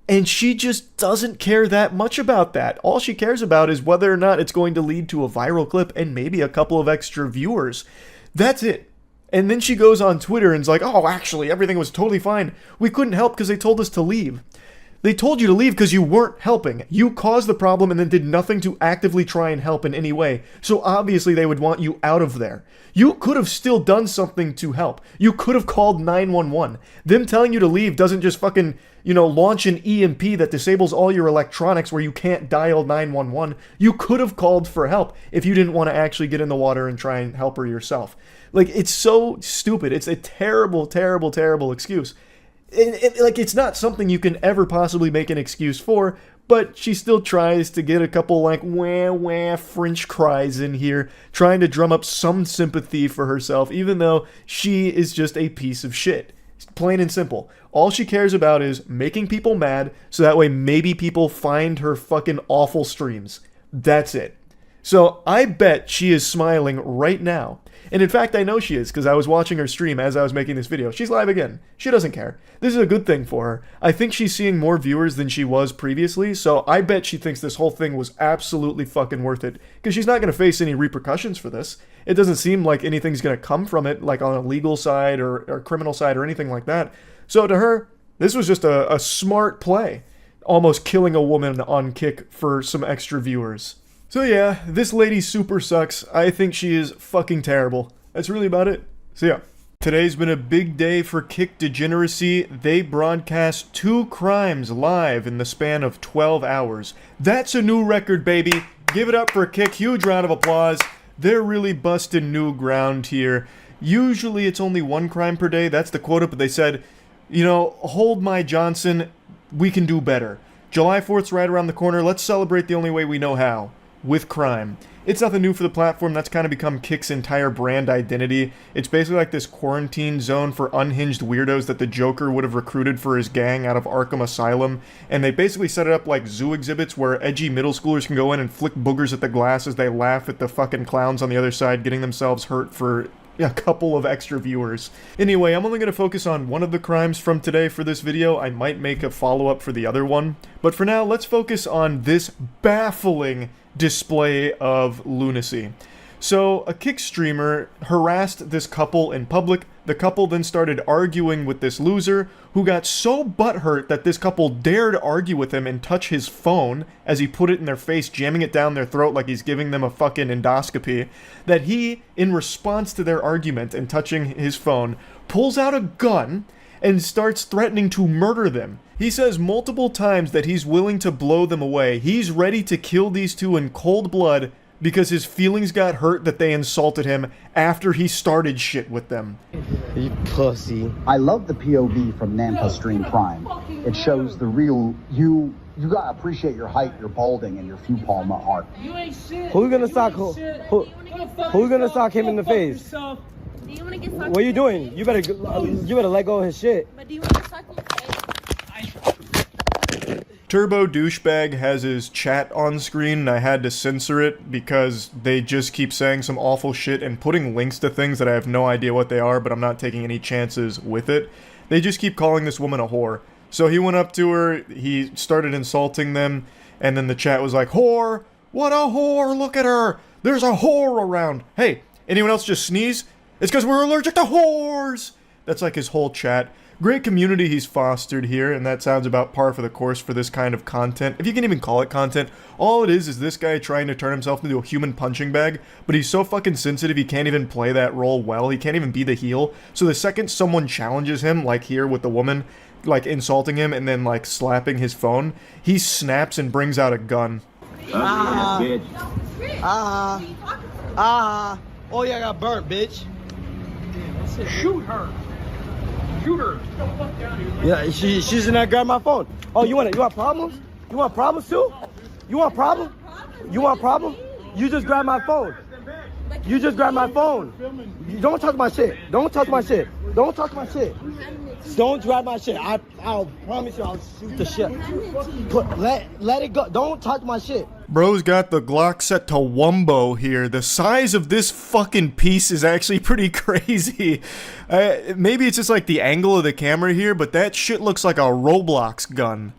And she just doesn't care that much about that. All she cares about is whether or not it's going to lead to a viral clip and maybe a couple of extra viewers. That's it. And then she goes on Twitter and is like, oh, actually, everything was totally fine. We couldn't help because they told us to leave. They told you to leave because you weren't helping. You caused the problem and then did nothing to actively try and help in any way. So obviously they would want you out of there. You could have still done something to help. You could have called 911. Them telling you to leave doesn't just fucking, you know, launch an EMP that disables all your electronics where you can't dial 911. You could have called for help if you didn't want to actually get in the water and try and help her yourself. Like, it's so stupid. It's a terrible, terrible, terrible excuse. Like, it's not something you can ever possibly make an excuse for, but she still tries to get a couple, like, wah French cries in here, trying to drum up some sympathy for herself, even though she is just a piece of shit. Plain and simple. All she cares about is making people mad, so that way maybe people find her fucking awful streams. That's it. So I bet she is smiling right now. And in fact, I know she is, because I was watching her stream as I was making this video. She's live again. She doesn't care. This is a good thing for her. I think she's seeing more viewers than she was previously, so I bet she thinks this whole thing was absolutely fucking worth it, because she's not going to face any repercussions for this. It doesn't seem like anything's going to come from it, like on a legal side or criminal side or anything like that. So to her, this was just a smart play. Almost killing a woman on Kick for some extra viewers. So yeah, this lady super sucks. I think she is fucking terrible. That's really about it. So yeah. Today's been a big day for Kick degeneracy. They broadcast 2 crimes live in the span of 12 hours. That's a new record, baby. Give it up for Kick. Huge round of applause. They're really busting new ground here. Usually it's only 1 crime per day. That's the quota, but they said, you know, hold my Johnson. We can do better. July 4th's right around the corner. Let's celebrate the only way we know how. With crime. It's nothing new for the platform. That's kind of become Kick's entire brand identity. It's basically like this quarantine zone for unhinged weirdos that the Joker would have recruited for his gang out of Arkham Asylum. And they basically set it up like zoo exhibits where edgy middle schoolers can go in and flick boogers at the glass as they laugh at the fucking clowns on the other side getting themselves hurt for a couple of extra viewers. Anyway, I'm only going to focus on one of the crimes from today for this video. I might make a follow-up for the other one. But for now, let's focus on this baffling display of lunacy. So, a Kick streamer harassed this couple in public. The couple then started arguing with this loser, who got so butthurt that this couple dared argue with him and touch his phone as he put it in their face, jamming it down their throat like he's giving them a fucking endoscopy, that he, in response to their argument and touching his phone, pulls out a gun and starts threatening to murder them. He says multiple times that he's willing to blow them away. He's ready to kill these two in cold blood because his feelings got hurt that they insulted him after he started shit with them. You pussy. I love the POV from Nampa Stream Prime. It shows the real you. You gotta appreciate your height, your balding, and your few palm art. You ain't shit. Who's gonna sock who's gonna sock him in the face? Do you want to get What are you doing? You better let go of his shit. But do you want to suck in the face? Turbo Douchebag has his chat on screen, and I had to censor it because they just keep saying some awful shit and putting links to things that I have no idea what they are, but I'm not taking any chances with it. They just keep calling this woman a whore. So he went up to her, he started insulting them, and then the chat was like, "Whore! What a whore! Look at her! There's a whore around! Hey, anyone else just sneeze? It's because we're allergic to whores!" That's like his whole chat. Great community he's fostered here, and that sounds about par for the course for this kind of content. If you can even call it content, all it is this guy trying to turn himself into a human punching bag, but he's so fucking sensitive he can't even play that role well. He can't even be the heel. So the second someone challenges him, like here with the woman, like insulting him and then like slapping his phone, he snaps and brings out a gun. Oh yeah, I got burnt, bitch. Shoot her. Shoot her. Yeah, she's in there grabbing my phone. Oh, you want problems? You want problems too? You want problem? You want problem? You just grabbed my phone. You just grabbed my phone. Don't touch my shit. Don't touch my shit. Don't touch my shit. Don't grab my shit. I'll promise you I'll shoot the shit. Let it go. Don't touch my shit. Bro's got the Glock set to Wumbo here. The size of this fucking piece is actually pretty crazy. Maybe it's just like the angle of the camera here, but that shit looks like a Roblox gun.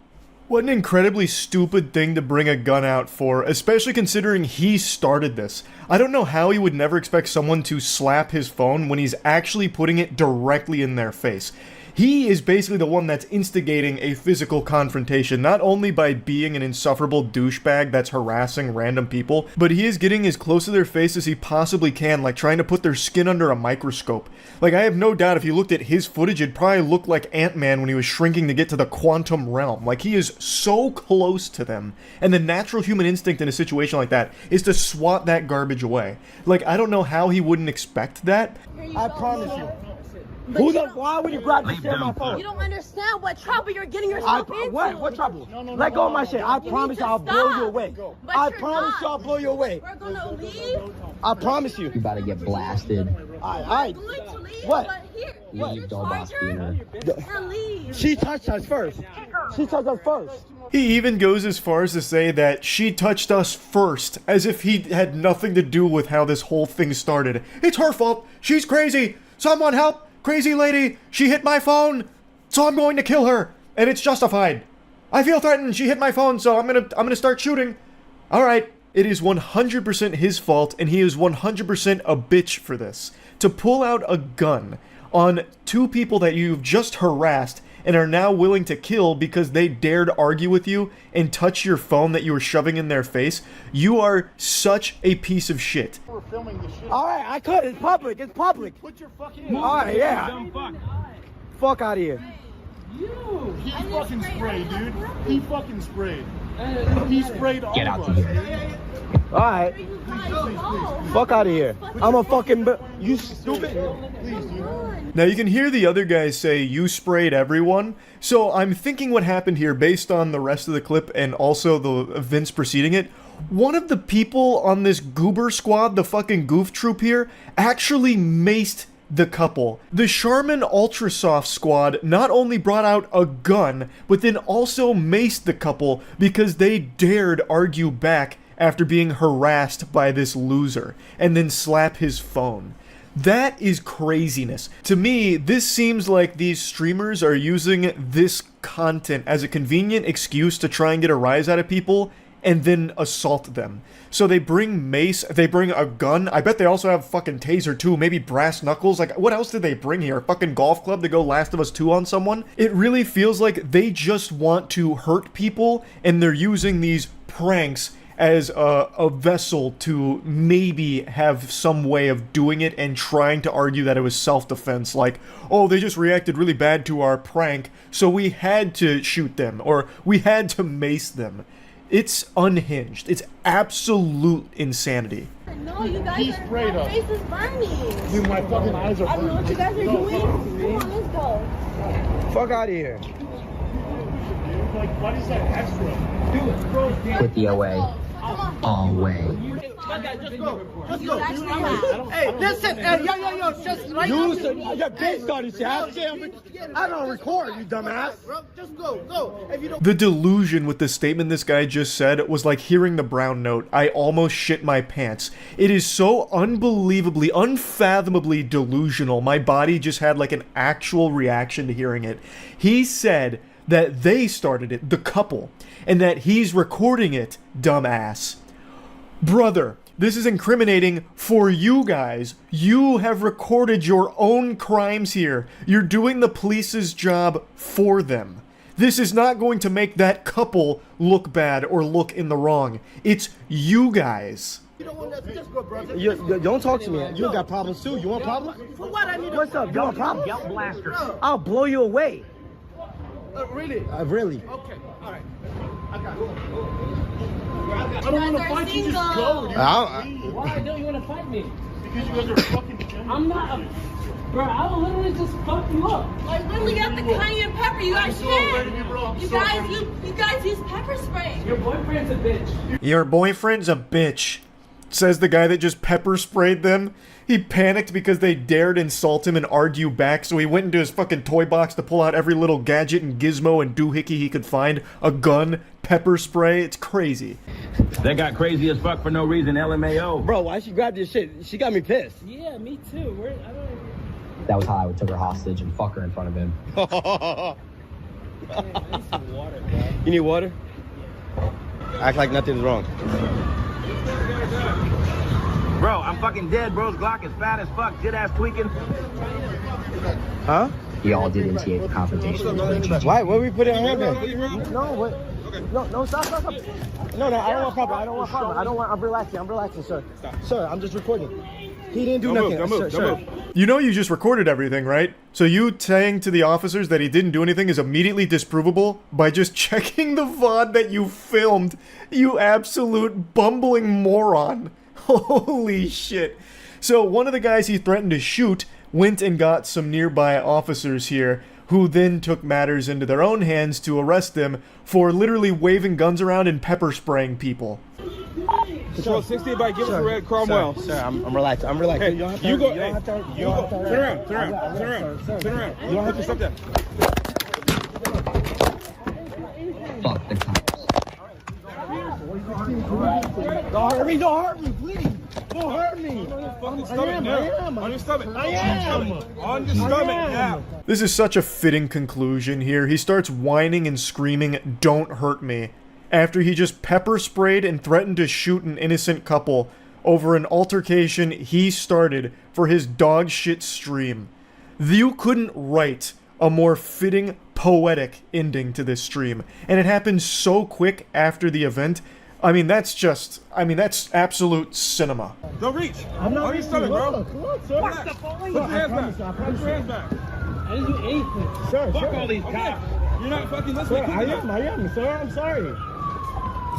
What an incredibly stupid thing to bring a gun out for, especially considering he started this. I don't know how he would never expect someone to slap his phone when he's actually putting it directly in their face. He is basically the one that's instigating a physical confrontation, not only by being an insufferable douchebag that's harassing random people, but he is getting as close to their face as he possibly can, like trying to put their skin under a microscope. Like, I have no doubt if you looked at his footage, it'd probably look like Ant-Man when he was shrinking to get to the quantum realm. Like, he is so close to them. And the natural human instinct in a situation like that is to swat that garbage away. Like, I don't know how he wouldn't expect that. I promise you. Why would you grab the shit on my phone? You don't understand what trouble you're getting yourself into. What trouble? Let go of my shit. I promise you I'll blow you away. I promise you I'll blow you away. We're gonna leave. I promise you. You about to get blasted. Alright. What? Leave, Doll Boss Beaner. Leave. She touched us first. She touched us first. He even goes as far as to say that she touched us first, as if he had nothing to do with how this whole thing started. It's her fault. She's crazy. Someone help. Crazy lady. She hit my phone. So I'm going to kill her. And it's justified. I feel threatened. She hit my phone, so I'm gonna start shooting. All right. It is 100% his fault, and he is 100% a bitch for this. To pull out a gun on two people that you've just harassed and are now willing to kill because they dared argue with you and touch your phone that you were shoving in their face, you are such a piece of shit. We're filming this shit. All right, I could. It's public. It's public. Put your fucking... All right, yeah. Fuck out of here. He fucking sprayed, dude. He fucking sprayed. He sprayed all of us. All right. Fuck out of here. I'm a fucking... You stupid. Please, dude. Now you can hear the other guys say, you sprayed everyone. So I'm thinking what happened here based on the rest of the clip and also the events preceding it. One of the people on this goober squad, the fucking goof troop here, actually maced the couple. The Charmin Ultrasoft squad not only brought out a gun, but then also maced the couple because they dared argue back after being harassed by this loser, and then slap his phone. That is craziness. To me, this seems like these streamers are using this content as a convenient excuse to try and get a rise out of people and then assault them. So they bring mace, they bring a gun. I bet they also have fucking taser too, maybe brass knuckles. Like, what else did they bring here? A fucking golf club to go Last of Us 2 on someone? It really feels like they just want to hurt people, and they're using these pranks as a vessel to maybe have some way of doing it and trying to argue that it was self-defense, like, oh, they just reacted really bad to our prank, so we had to shoot them, or we had to mace them. It's unhinged. It's absolute insanity. No, you guys He sprayed us. face is burning. Dude, my fucking eyes are I don't know what you guys are doing. Come on, let's go. Fuck out of here. Like, what is that extra? Dude, bro, Put the away. All way. Just go. Just go. Hey, listen. Hey, yo. Just right now. Your bitch started shit. I don't record, you dumbass. Just go. If you don't... The delusion with the statement this guy just said was like hearing the brown note. I almost shit my pants. It is so unbelievably, unfathomably delusional. My body just had like an actual reaction to hearing it. He said that they started it, the couple, and that he's recording it, dumbass. Brother, this is incriminating for you guys. You have recorded your own crimes here. You're doing the police's job for them. This is not going to make that couple look bad or look in the wrong. It's you guys. You don't talk to me. You got problems too. You want problems? For what? I need. What's up? You want problems? Yell blaster. I'll blow you away. Really? Really? Okay. All right. I got it. I don't want to fight you. Just go, dude. Why don't you want to fight me? Because you guys are fucking. I'm not. Bro, I will literally just fuck you up. Like, literally got the cayenne pepper. You guys can. You guys use pepper spray. Your boyfriend's a bitch. Your boyfriend's a bitch, says the guy that just pepper sprayed them. He panicked because they dared insult him and argue back, so he went into his fucking toy box to pull out every little gadget and gizmo and doohickey he could find. A gun, pepper spray, it's crazy. They got crazy as fuck for no reason, LMAO. Bro, why she grabbed this shit? She got me pissed. Yeah, me too. That was how I would took her hostage and fuck her in front of him. I need some water, bro. You need water? Act like nothing's wrong. Bro, I'm fucking dead. Bro's Glock is fat as fuck. Shit ass tweaking. Huh? Y'all did initiate the confrontation. Why? What we put in her hand? No, what? No, stop. No, I don't want problem. I'm relaxing, sir. Sir, I'm just recording. He didn't do nothing. Sir. You know you just recorded everything, right? So you saying to the officers that he didn't do anything is immediately disprovable by just checking the VOD that you filmed, you absolute bumbling moron. Holy shit. So one of the guys he threatened to shoot went and got some nearby officers here, who then took matters into their own hands to arrest him for literally waving guns around and pepper spraying people. Control 60 by give us a red Cromwell. Sir, I'm relaxed. Hey, You don't have to. you go. You don't have to. You go. Turn around. Turn around. You don't have to stop that. Fuck the cop. Don't hurt me, don't hurt me, please. Don't hurt me. On your stomach now. On your stomach. I am. On your stomach now. This is such a fitting conclusion here. He starts whining and screaming, "Don't hurt me," after he just pepper sprayed and threatened to shoot an innocent couple over an altercation he started for his dog shit stream. You couldn't write a more fitting, poetic ending to this stream, and it happened so quick after the event. I mean, that's absolute cinema. Don't reach. I'm not on your stomach, bro. Look, sir. What the fuck? Put your hands back. Put your hands back. I didn't do anything. Sir, Fuck all these cops. You're not fucking listening. Sir, I am, sir. I'm sorry.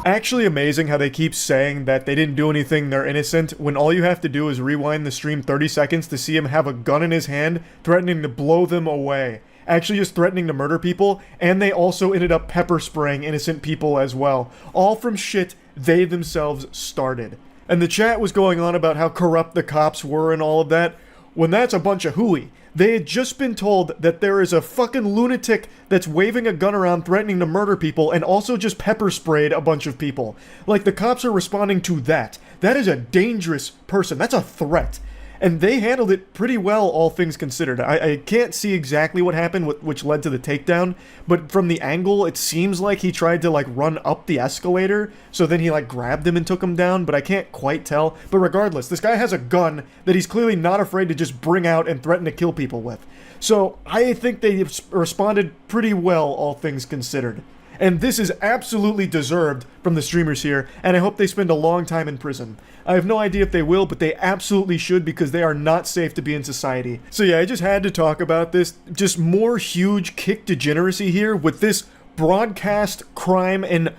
Actually amazing how they keep saying that they didn't do anything, they're innocent, when all you have to do is rewind the stream 30 seconds to see him have a gun in his hand, threatening to blow them away. Actually just threatening to murder people, and they also ended up pepper spraying innocent people as well. All from shit they themselves started. And the chat was going on about how corrupt the cops were and all of that, when that's a bunch of hooey. They had just been told that there is a fucking lunatic that's waving a gun around threatening to murder people and also just pepper sprayed a bunch of people. Like, the cops are responding to that. That is a dangerous person. That's a threat. And they handled it pretty well, all things considered. I can't see exactly what happened, which led to the takedown, but from the angle, it seems like he tried to, like, run up the escalator, so then he, like, grabbed him and took him down, but I can't quite tell. But regardless, this guy has a gun that he's clearly not afraid to just bring out and threaten to kill people with. So, I think they responded pretty well, all things considered. And this is absolutely deserved from the streamers here, and I hope they spend a long time in prison. I have no idea if they will, but they absolutely should, because they are not safe to be in society. So yeah, I just had to talk about this. Just more huge kick degeneracy here with this broadcast crime, and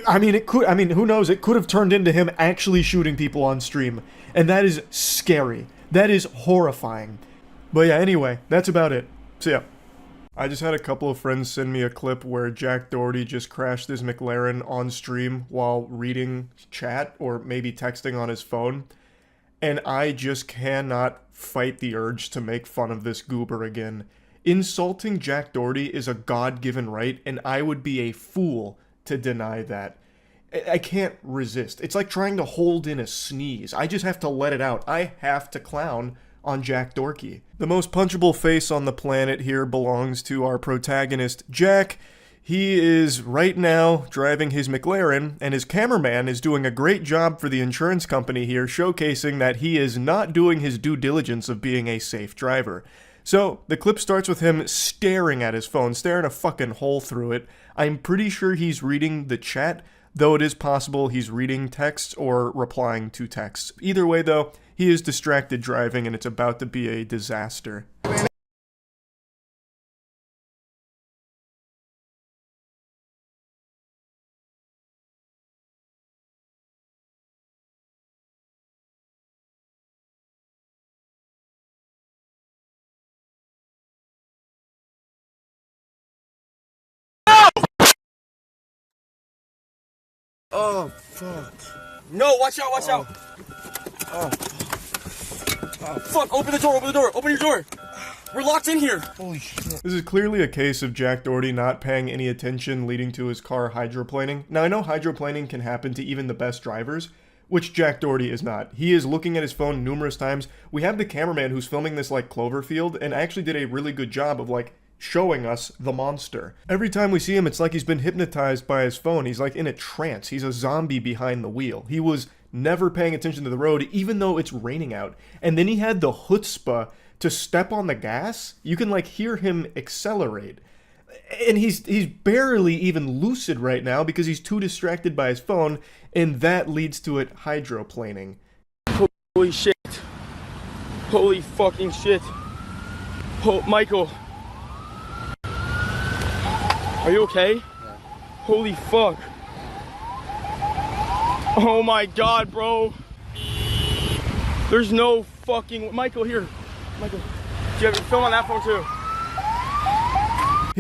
I mean, who knows, it could have turned into him actually shooting people on stream, and that is scary. That is horrifying. But yeah, anyway, that's about it. So yeah. I just had a couple of friends send me a clip where Jack Doherty just crashed his McLaren on stream while reading chat or maybe texting on his phone, and I just cannot fight the urge to make fun of this goober again. Insulting Jack Doherty is a God-given right, and I would be a fool to deny that. I can't resist. It's like trying to hold in a sneeze. I just have to let it out. I have to clown on Jack Dorky. The most punchable face on the planet here belongs to our protagonist, Jack. He is right now driving his McLaren, and his cameraman is doing a great job for the insurance company here, showcasing that he is not doing his due diligence of being a safe driver. So, the clip starts with him staring at his phone, staring a fucking hole through it. I'm pretty sure he's reading the chat, though it is possible he's reading texts or replying to texts. Either way, though, he is distracted driving, and it's about to be a disaster. Oh, fuck. No, watch out, watch out. Oh. Fuck, open the door, open your door. We're locked in here. Holy shit. This is clearly a case of Jack Doherty not paying any attention, leading to his car hydroplaning. Now, I know hydroplaning can happen to even the best drivers, which Jack Doherty is not. He is looking at his phone numerous times. We have the cameraman who's filming this, like, Cloverfield, and actually did a really good job of, like, showing us the monster. Every time we see him, it's like he's been hypnotized by his phone. He's like in a trance. He's a zombie behind the wheel. He was never paying attention to the road, even though it's raining out. And then he had the chutzpah to step on the gas. You can like hear him accelerate. And he's barely even lucid right now because he's too distracted by his phone, and that leads to it hydroplaning. Holy shit. Holy fucking shit. Oh, Michael. Are you okay? Yeah. Holy fuck. Oh my god, bro. There's no fucking... Michael, here. Michael, do you have your film on that phone too?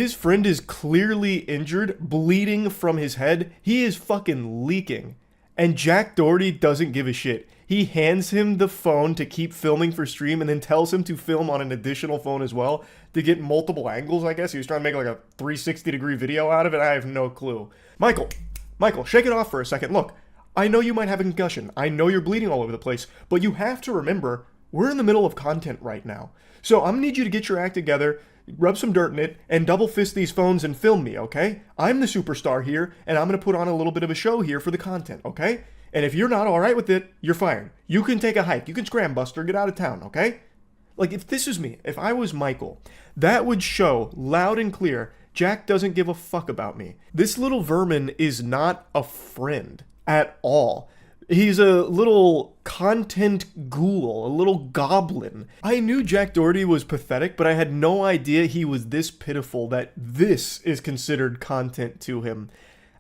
His friend is clearly injured, bleeding from his head. He is fucking leaking. And Jack Doherty doesn't give a shit. He hands him the phone to keep filming for stream and then tells him to film on an additional phone as well to get multiple angles, I guess. He was trying to make like a 360-degree video out of it. I have no clue. Michael, shake it off for a second. Look, I know you might have a concussion. I know you're bleeding all over the place, but you have to remember, we're in the middle of content right now. So I'm gonna need you to get your act together, rub some dirt in it, and double fist these phones and film me, okay? I'm the superstar here, and I'm gonna put on a little bit of a show here for the content, okay? And if you're not alright with it, you're fired. You can take a hike. You can scram buster, get out of town, okay? Like, if this is me, if I was Michael, that would show loud and clear, Jack doesn't give a fuck about me. This little vermin is not a friend at all. He's a little content ghoul, a little goblin. I knew Jack Doherty was pathetic, but I had no idea he was this pitiful that this is considered content to him.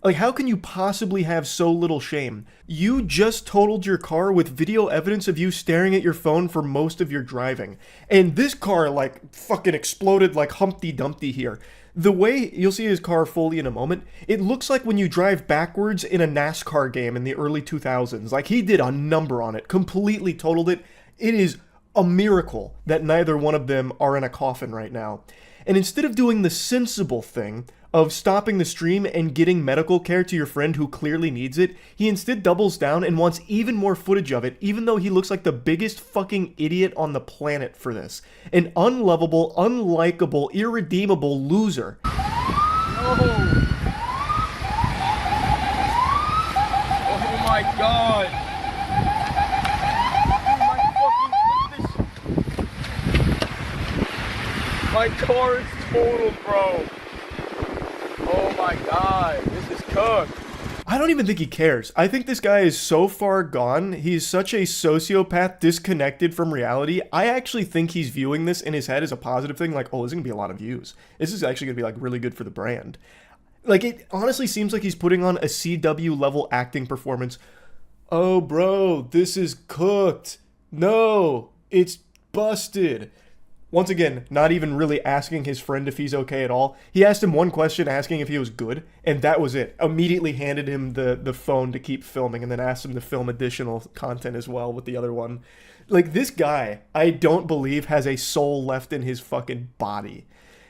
Like, how can you possibly have so little shame? You just totaled your car with video evidence of you staring at your phone for most of your driving. And this car, like, fucking exploded like Humpty Dumpty here. The way, you'll see his car fully in a moment, it looks like when you drive backwards in a NASCAR game in the early 2000s. Like, he did a number on it, completely totaled it. It is a miracle that neither one of them are in a coffin right now. And instead of doing the sensible thing of stopping the stream and getting medical care to your friend who clearly needs it, he instead doubles down and wants even more footage of it, even though he looks like the biggest fucking idiot on the planet for this. An unlovable, unlikable, irredeemable loser. No! Oh my god! My car is totaled, bro. Oh my god, this is cooked. I don't even think he cares. I think this guy is so far gone. He's such a sociopath disconnected from reality. I actually think he's viewing this in his head as a positive thing. Like, oh, this is going to be a lot of views. This is actually going to be like really good for the brand. Like, it honestly seems like he's putting on a CW level acting performance. Oh, bro, this is cooked. No, it's busted. Once again, not even really asking his friend if he's okay at all. He asked him one question asking if he was good, and that was it. Immediately handed him the phone to keep filming, and then asked him to film additional content as well with the other one. Like, this guy, I don't believe has a soul left in his fucking body.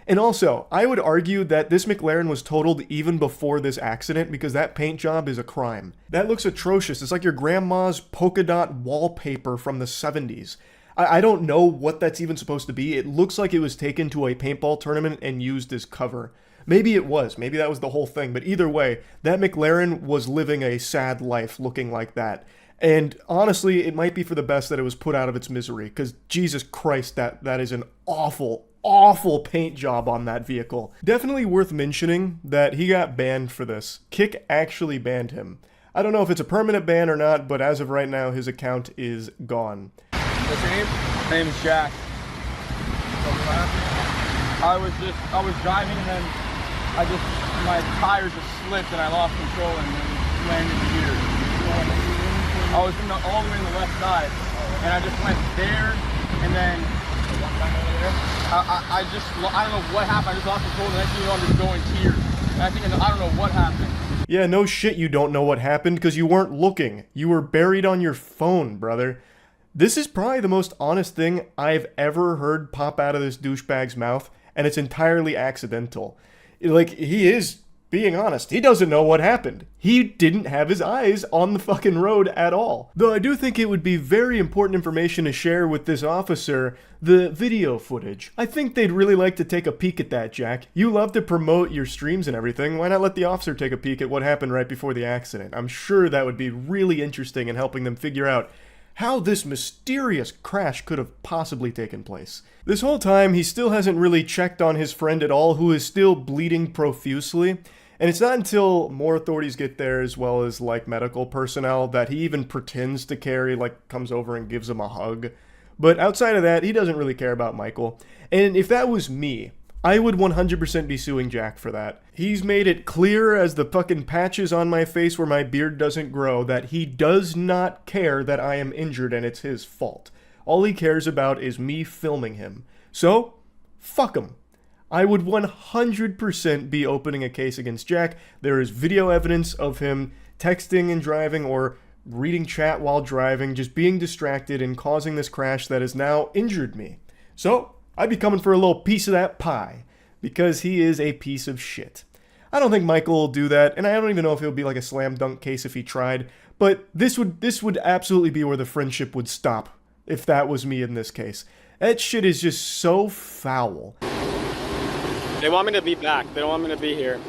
And also, I would argue that this McLaren was totaled even before this accident because that paint job is a crime. That looks atrocious. It's like your grandma's polka dot wallpaper from the 70s. I don't know what that's even supposed to be. It looks like it was taken to a paintball tournament and used as cover. Maybe it was. Maybe that was the whole thing. But either way, that McLaren was living a sad life looking like that. And honestly, it might be for the best that it was put out of its misery. Because Jesus Christ, that is an awful, awful paint job on that vehicle. Definitely worth mentioning that he got banned for this. Kick actually banned him. I don't know if it's a permanent ban or not, but as of right now, his account is gone. What's your name? My name is Jack. I was driving and then my tires just slipped and I lost control and then landed here. I was all the way on the left side and I just went there and then I don't know what happened. I just lost control and the next thing you know I'm just going here. And I don't know what happened. Yeah, no shit you don't know what happened because you weren't looking. You were buried on your phone, brother. This is probably the most honest thing I've ever heard pop out of this douchebag's mouth, and it's entirely accidental. Like, he is being honest. He doesn't know what happened. He didn't have his eyes on the fucking road at all. Though I do think it would be very important information to share with this officer, the video footage. I think they'd really like to take a peek at that, Jack. You love to promote your streams and everything. Why not let the officer take a peek at what happened right before the accident? I'm sure that would be really interesting in helping them figure out how this mysterious crash could have possibly taken place. This whole time, he still hasn't really checked on his friend at all, who is still bleeding profusely. And it's not until more authorities get there, as well as, like, medical personnel, that he even pretends to care, like, comes over and gives him a hug. But outside of that, he doesn't really care about Michael. And if that was me, I would 100% be suing Jack for that. He's made it clear as the fucking patches on my face where my beard doesn't grow that he does not care that I am injured and it's his fault. All he cares about is me filming him. So, fuck him. I would 100% be opening a case against Jack. There is video evidence of him texting and driving or reading chat while driving, just being distracted and causing this crash that has now injured me. So, I'd be coming for a little piece of that pie, because he is a piece of shit. I don't think Michael will do that, and I don't even know if it would be like a slam dunk case if he tried, but this would absolutely be where the friendship would stop if that was me in this case. That shit is just so foul. They want me to be back. They don't want me to be here.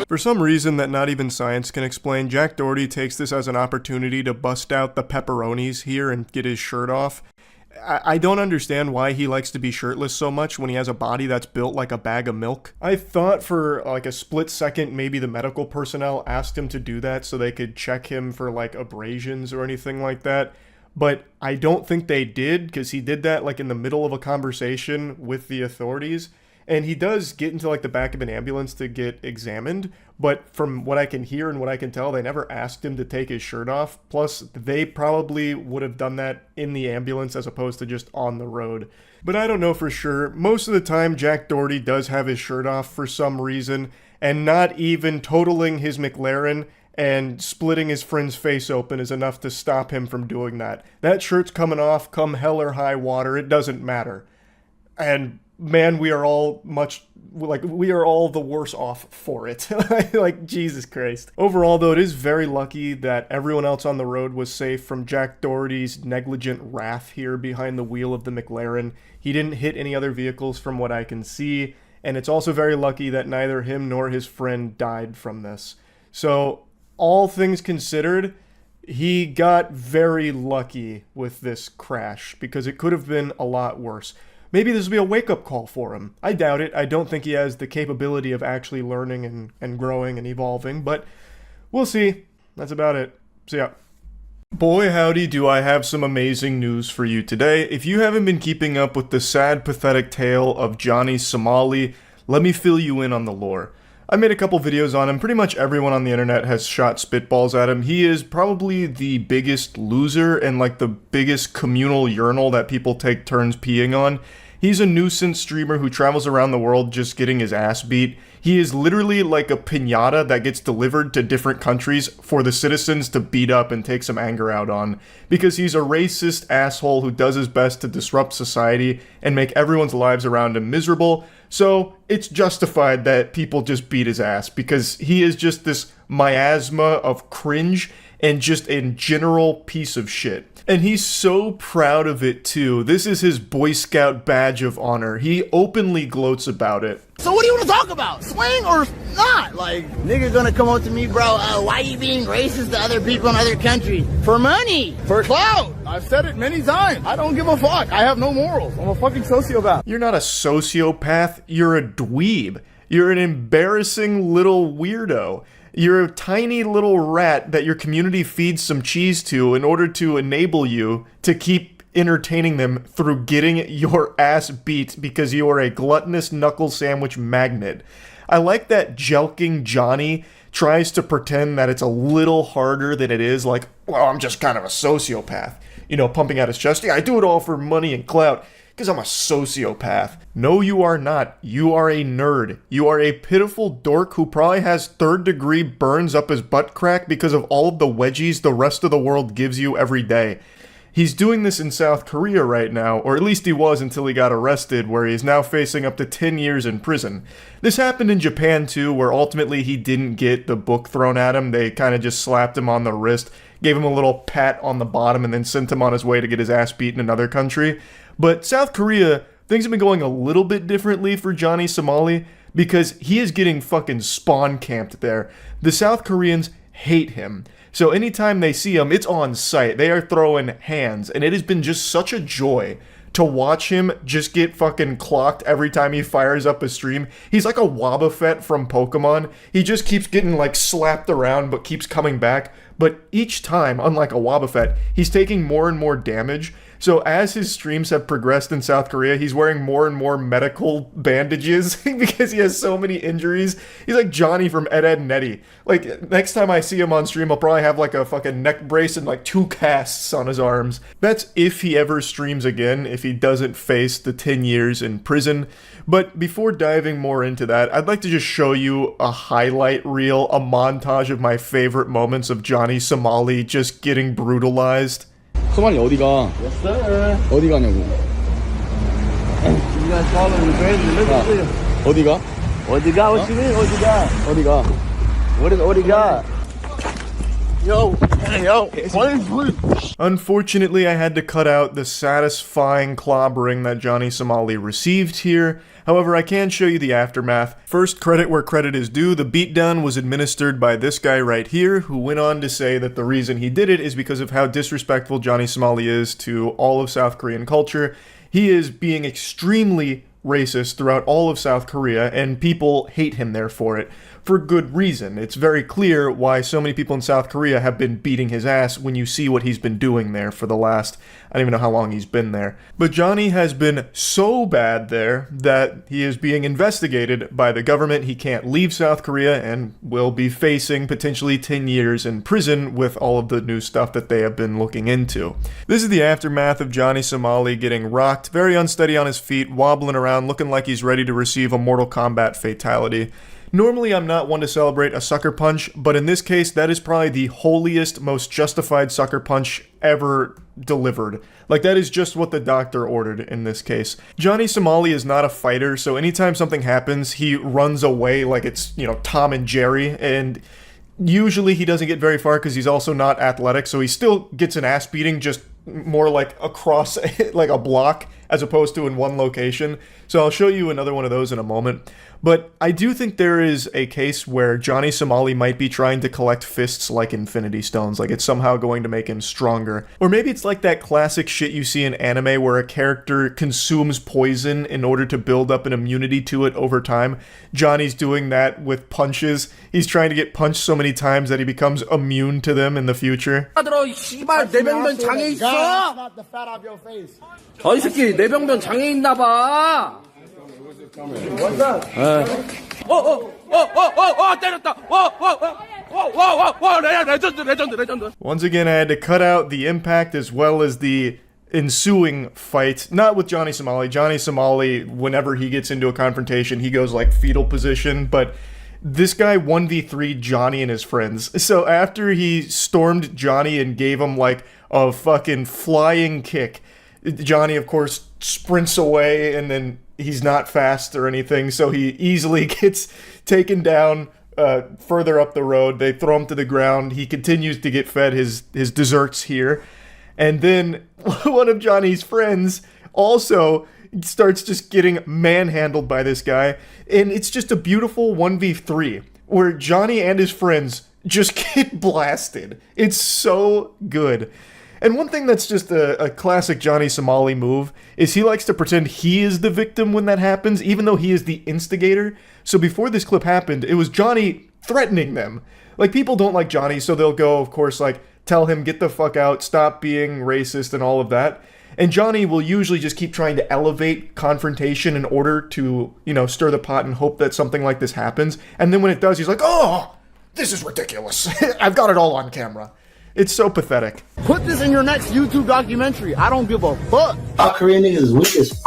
For some reason that not even science can explain, Jack Doherty takes this as an opportunity to bust out the pepperonis here and get his shirt off. I don't understand why he likes to be shirtless so much when he has a body that's built like a bag of milk. I thought for like a split second maybe the medical personnel asked him to do that so they could check him for like abrasions or anything like that. But I don't think they did, because he did that like in the middle of a conversation with the authorities. And he does get into like the back of an ambulance to get examined, but from what I can hear and what I can tell, they never asked him to take his shirt off. Plus, they probably would have done that in the ambulance as opposed to just on the road. But I don't know for sure. Most of the time, Jack Doherty does have his shirt off for some reason, and not even totaling his McLaren and splitting his friend's face open is enough to stop him from doing that. That shirt's coming off, come hell or high water, it doesn't matter. And man, we are all the worse off for it. Like, Jesus Christ. Overall, though, it is very lucky that everyone else on the road was safe from Jack Doherty's negligent wrath here behind the wheel of the McLaren. He didn't hit any other vehicles from what I can see, and it's also very lucky that neither him nor his friend died from this. So, all things considered, he got very lucky with this crash, because it could have been a lot worse. Maybe this will be a wake-up call for him. I doubt it. I don't think he has the capability of actually learning and growing and evolving, but we'll see. That's about it. See ya. Boy howdy do I have some amazing news for you today. If you haven't been keeping up with the sad, pathetic tale of Johnny Somali, let me fill you in on the lore. I made a couple videos on him. Pretty much everyone on the internet has shot spitballs at him. He is probably the biggest loser and like the biggest communal urinal that people take turns peeing on. He's a nuisance streamer who travels around the world just getting his ass beat. He is literally like a piñata that gets delivered to different countries for the citizens to beat up and take some anger out on. Because he's a racist asshole who does his best to disrupt society and make everyone's lives around him miserable. So it's justified that people just beat his ass, because he is just this miasma of cringe and just a general piece of shit. And he's so proud of it too. This is his Boy Scout badge of honor. He openly gloats about it. So what do you want to talk about? Swing or not? Like, nigga gonna come up to me, bro, why you being racist to other people in other countries? For money. For clout. I've said it many times. I don't give a fuck. I have no morals. I'm a fucking sociopath. You're not a sociopath. You're a dweeb. You're an embarrassing little weirdo. You're a tiny little rat that your community feeds some cheese to in order to enable you to keep entertaining them through getting your ass beat because you are a gluttonous knuckle sandwich magnet. I like that jelking Johnny tries to pretend that it's a little harder than it is, like, well, I'm just kind of a sociopath. You know, pumping out his chest, yeah, I do it all for money and clout. Because I'm a sociopath. No, you are not. You are a nerd. You are a pitiful dork who probably has third-degree burns up his butt crack because of all of the wedgies the rest of the world gives you every day. He's doing this in South Korea right now, or at least he was until he got arrested, where he is now facing up to 10 years in prison. This happened in Japan too, where ultimately he didn't get the book thrown at him. They kind of just slapped him on the wrist, gave him a little pat on the bottom, and then sent him on his way to get his ass beat in another country. But South Korea, things have been going a little bit differently for Johnny Somali, because he is getting fucking spawn camped there. The South Koreans hate him. So anytime they see him, it's on sight. They are throwing hands, and it has been just such a joy to watch him just get fucking clocked every time he fires up a stream. He's like a Wobbuffet from Pokemon. He just keeps getting like slapped around but keeps coming back. But each time, unlike a Wobbuffet, he's taking more and more damage. So as his streams have progressed in South Korea, he's wearing more and more medical bandages because he has so many injuries. He's like Johnny from Ed, Edd n Eddy. Like, next time I see him on stream, I'll probably have like a fucking neck brace and like 2 casts on his arms. That's if he ever streams again, if he doesn't face the 10 years in prison. But before diving more into that, I'd like to just show you a highlight reel, a montage of my favorite moments of Johnny Somali just getting brutalized. 소만이 어디가? Yes, sir. 어디 가냐고. guys following me crazy. Look at this. 어디가? 어디가? What you mean? 어디가? 어디가? What is 어디가? Yo, yo, please. Unfortunately, I had to cut out the satisfying clobbering that Johnny Somali received here. However, I can show you the aftermath. First, credit where credit is due. The beatdown was administered by this guy right here, who went on to say that the reason he did it is because of how disrespectful Johnny Somali is to all of South Korean culture. He is being extremely racist throughout all of South Korea, and people hate him there for it. For good reason. It's very clear why so many people in South Korea have been beating his ass when you see what he's been doing there for the last, I don't even know how long he's been there. But Johnny has been so bad there that he is being investigated by the government. He can't leave South Korea and will be facing potentially 10 years in prison with all of the new stuff that they have been looking into. This is the aftermath of Johnny Somali getting rocked, very unsteady on his feet, wobbling around, looking like he's ready to receive a Mortal Kombat fatality. Normally, I'm not one to celebrate a sucker punch, but in this case, that is probably the holiest, most justified sucker punch ever delivered. Like, that is just what the doctor ordered in this case. Johnny Somali is not a fighter, so anytime something happens, he runs away like it's, Tom and Jerry, and usually he doesn't get very far because he's also not athletic, so he still gets an ass beating, just more like across like a block as opposed to in one location. So I'll show you another one of those in a moment. But I do think there is a case where Johnny Somali might be trying to collect fists like Infinity Stones, like it's somehow going to make him stronger. Or maybe it's like that classic shit you see in anime where a character consumes poison in order to build up an immunity to it over time. Johnny's doing that with punches. He's trying to get punched so many times that he becomes immune to them in the future. 씨발 내병변 장애 있어. Not the fat off your face. 이 새끼 내병변 장애 있나 봐. What's up? 때렸다. 레전드. Once again, I had to cut out the impact as well as the ensuing fight. Not with Johnny Somali. Johnny Somali, whenever he gets into a confrontation, he goes like fetal position, but this guy 1v3 Johnny and his friends. So after he stormed Johnny and gave him like a fucking flying kick, Johnny, of course, sprints away, and then he's not fast or anything, so he easily gets taken down further up the road. They throw him to the ground. He continues to get fed his desserts here. And then one of Johnny's friends also starts just getting manhandled by this guy. And it's just a beautiful 1v3 where Johnny and his friends just get blasted. It's so good. And one thing that's just a classic Johnny Somali move is he likes to pretend he is the victim when that happens, even though he is the instigator. So before this clip happened, it was Johnny threatening them. Like, people don't like Johnny, so they'll go, of course, like, tell him, get the fuck out, stop being racist and all of that. And Johnny will usually just keep trying to elevate confrontation in order to, stir the pot and hope that something like this happens. And then when it does, he's like, oh, this is ridiculous. I've got it all on camera. It's so pathetic. Put this in your next YouTube documentary. I don't give a fuck. Our Korean niggas is weak as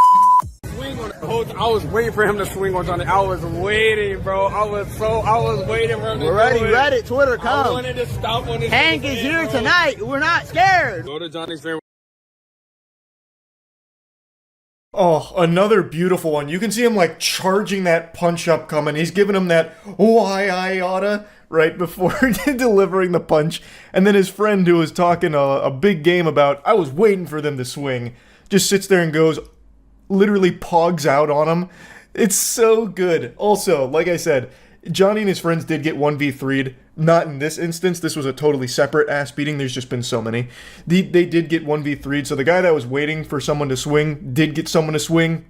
Swing on it. I was waiting for him to swing on Johnny. I was waiting, bro. I was waiting for him to We're ready, Reddit, Twitter, come. I wanted to stop on this. Hank is here tonight. We're not scared. Go to Johnny's favorite. Oh, another beautiful one. You can see him like charging that punch up coming. He's giving him that why I oughta right before delivering the punch. And then his friend, who was talking a big game about, I was waiting for them to swing, just sits there and goes, literally pogs out on him. It's so good. Also, like I said, Johnny and his friends did get 1v3'd. Not in this instance. This was a totally separate ass beating. There's just been so many. They did get 1v3'd. So the guy that was waiting for someone to swing did get someone to swing.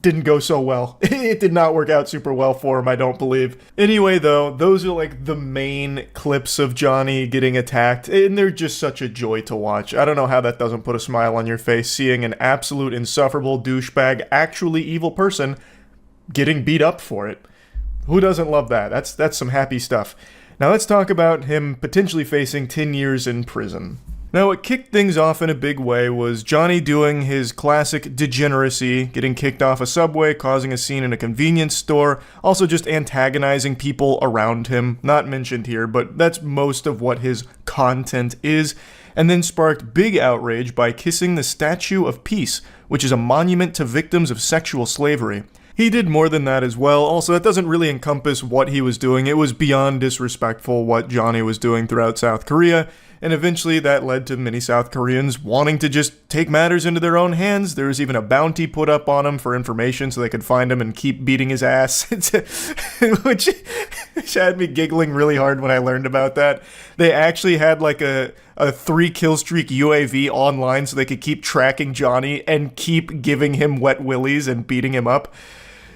Didn't go so well. It did not work out super well for him, I don't believe. Anyway, though, those are like the main clips of Johnny getting attacked, and they're just such a joy to watch. I don't know how that doesn't put a smile on your face, seeing an absolute insufferable douchebag, actually evil person getting beat up for it. Who doesn't love that? That's some happy stuff. Now let's talk about him potentially facing 10 years in prison. Now, what kicked things off in a big way was Johnny doing his classic degeneracy, getting kicked off a subway, causing a scene in a convenience store, also just antagonizing people around him. Not mentioned here, but that's most of what his content is. and then sparked big outrage by kissing the Statue of Peace, which is a monument to victims of sexual slavery. He did more than that as well. Also, that doesn't really encompass what he was doing. It was beyond disrespectful what Johnny was doing throughout South Korea, and eventually that led to many South Koreans wanting to just take matters into their own hands. There was even a bounty put up on him for information so they could find him and keep beating his ass, which had me giggling really hard when I learned about that. They actually had like a 3-kill streak UAV online so they could keep tracking Johnny and keep giving him wet willies and beating him up.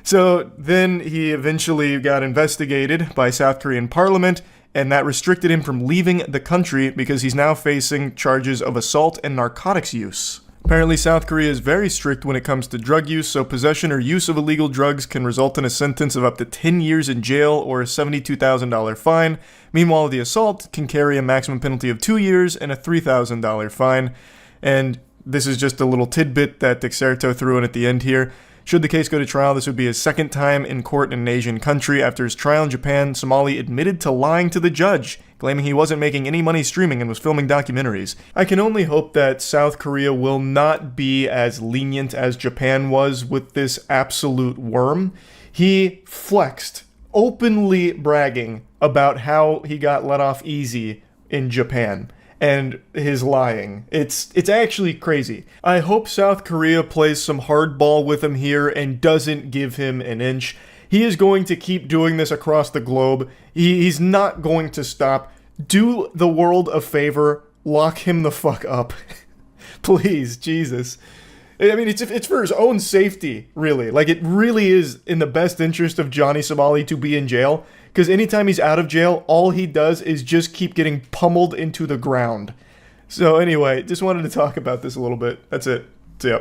So then he eventually got investigated by South Korean parliament, and that restricted him from leaving the country because he's now facing charges of assault and narcotics use. Apparently, South Korea is very strict when it comes to drug use, so possession or use of illegal drugs can result in a sentence of up to 10 years in jail or a $72,000 fine. Meanwhile, the assault can carry a maximum penalty of 2 years and a $3,000 fine. And this is just a little tidbit that Dexerto threw in at the end here. Should the case go to trial, this would be his second time in court in an Asian country. After his trial in Japan, Somali admitted to lying to the judge, claiming he wasn't making any money streaming and was filming documentaries. I can only hope that South Korea will not be as lenient as Japan was with this absolute worm. He flexed, openly bragging about how he got let off easy in Japan. And his lying. It's actually crazy. I hope South Korea plays some hardball with him here and doesn't give him an inch. He is going to keep doing this across the globe. He's not going to stop. Do the world a favor. Lock him the fuck up. Please, Jesus. I mean, it's for his own safety, really. Like, it really is in the best interest of Johnny Somali to be in jail. Because anytime he's out of jail, all he does is just keep getting pummeled into the ground. So anyway, just wanted to talk about this a little bit. That's it. See ya.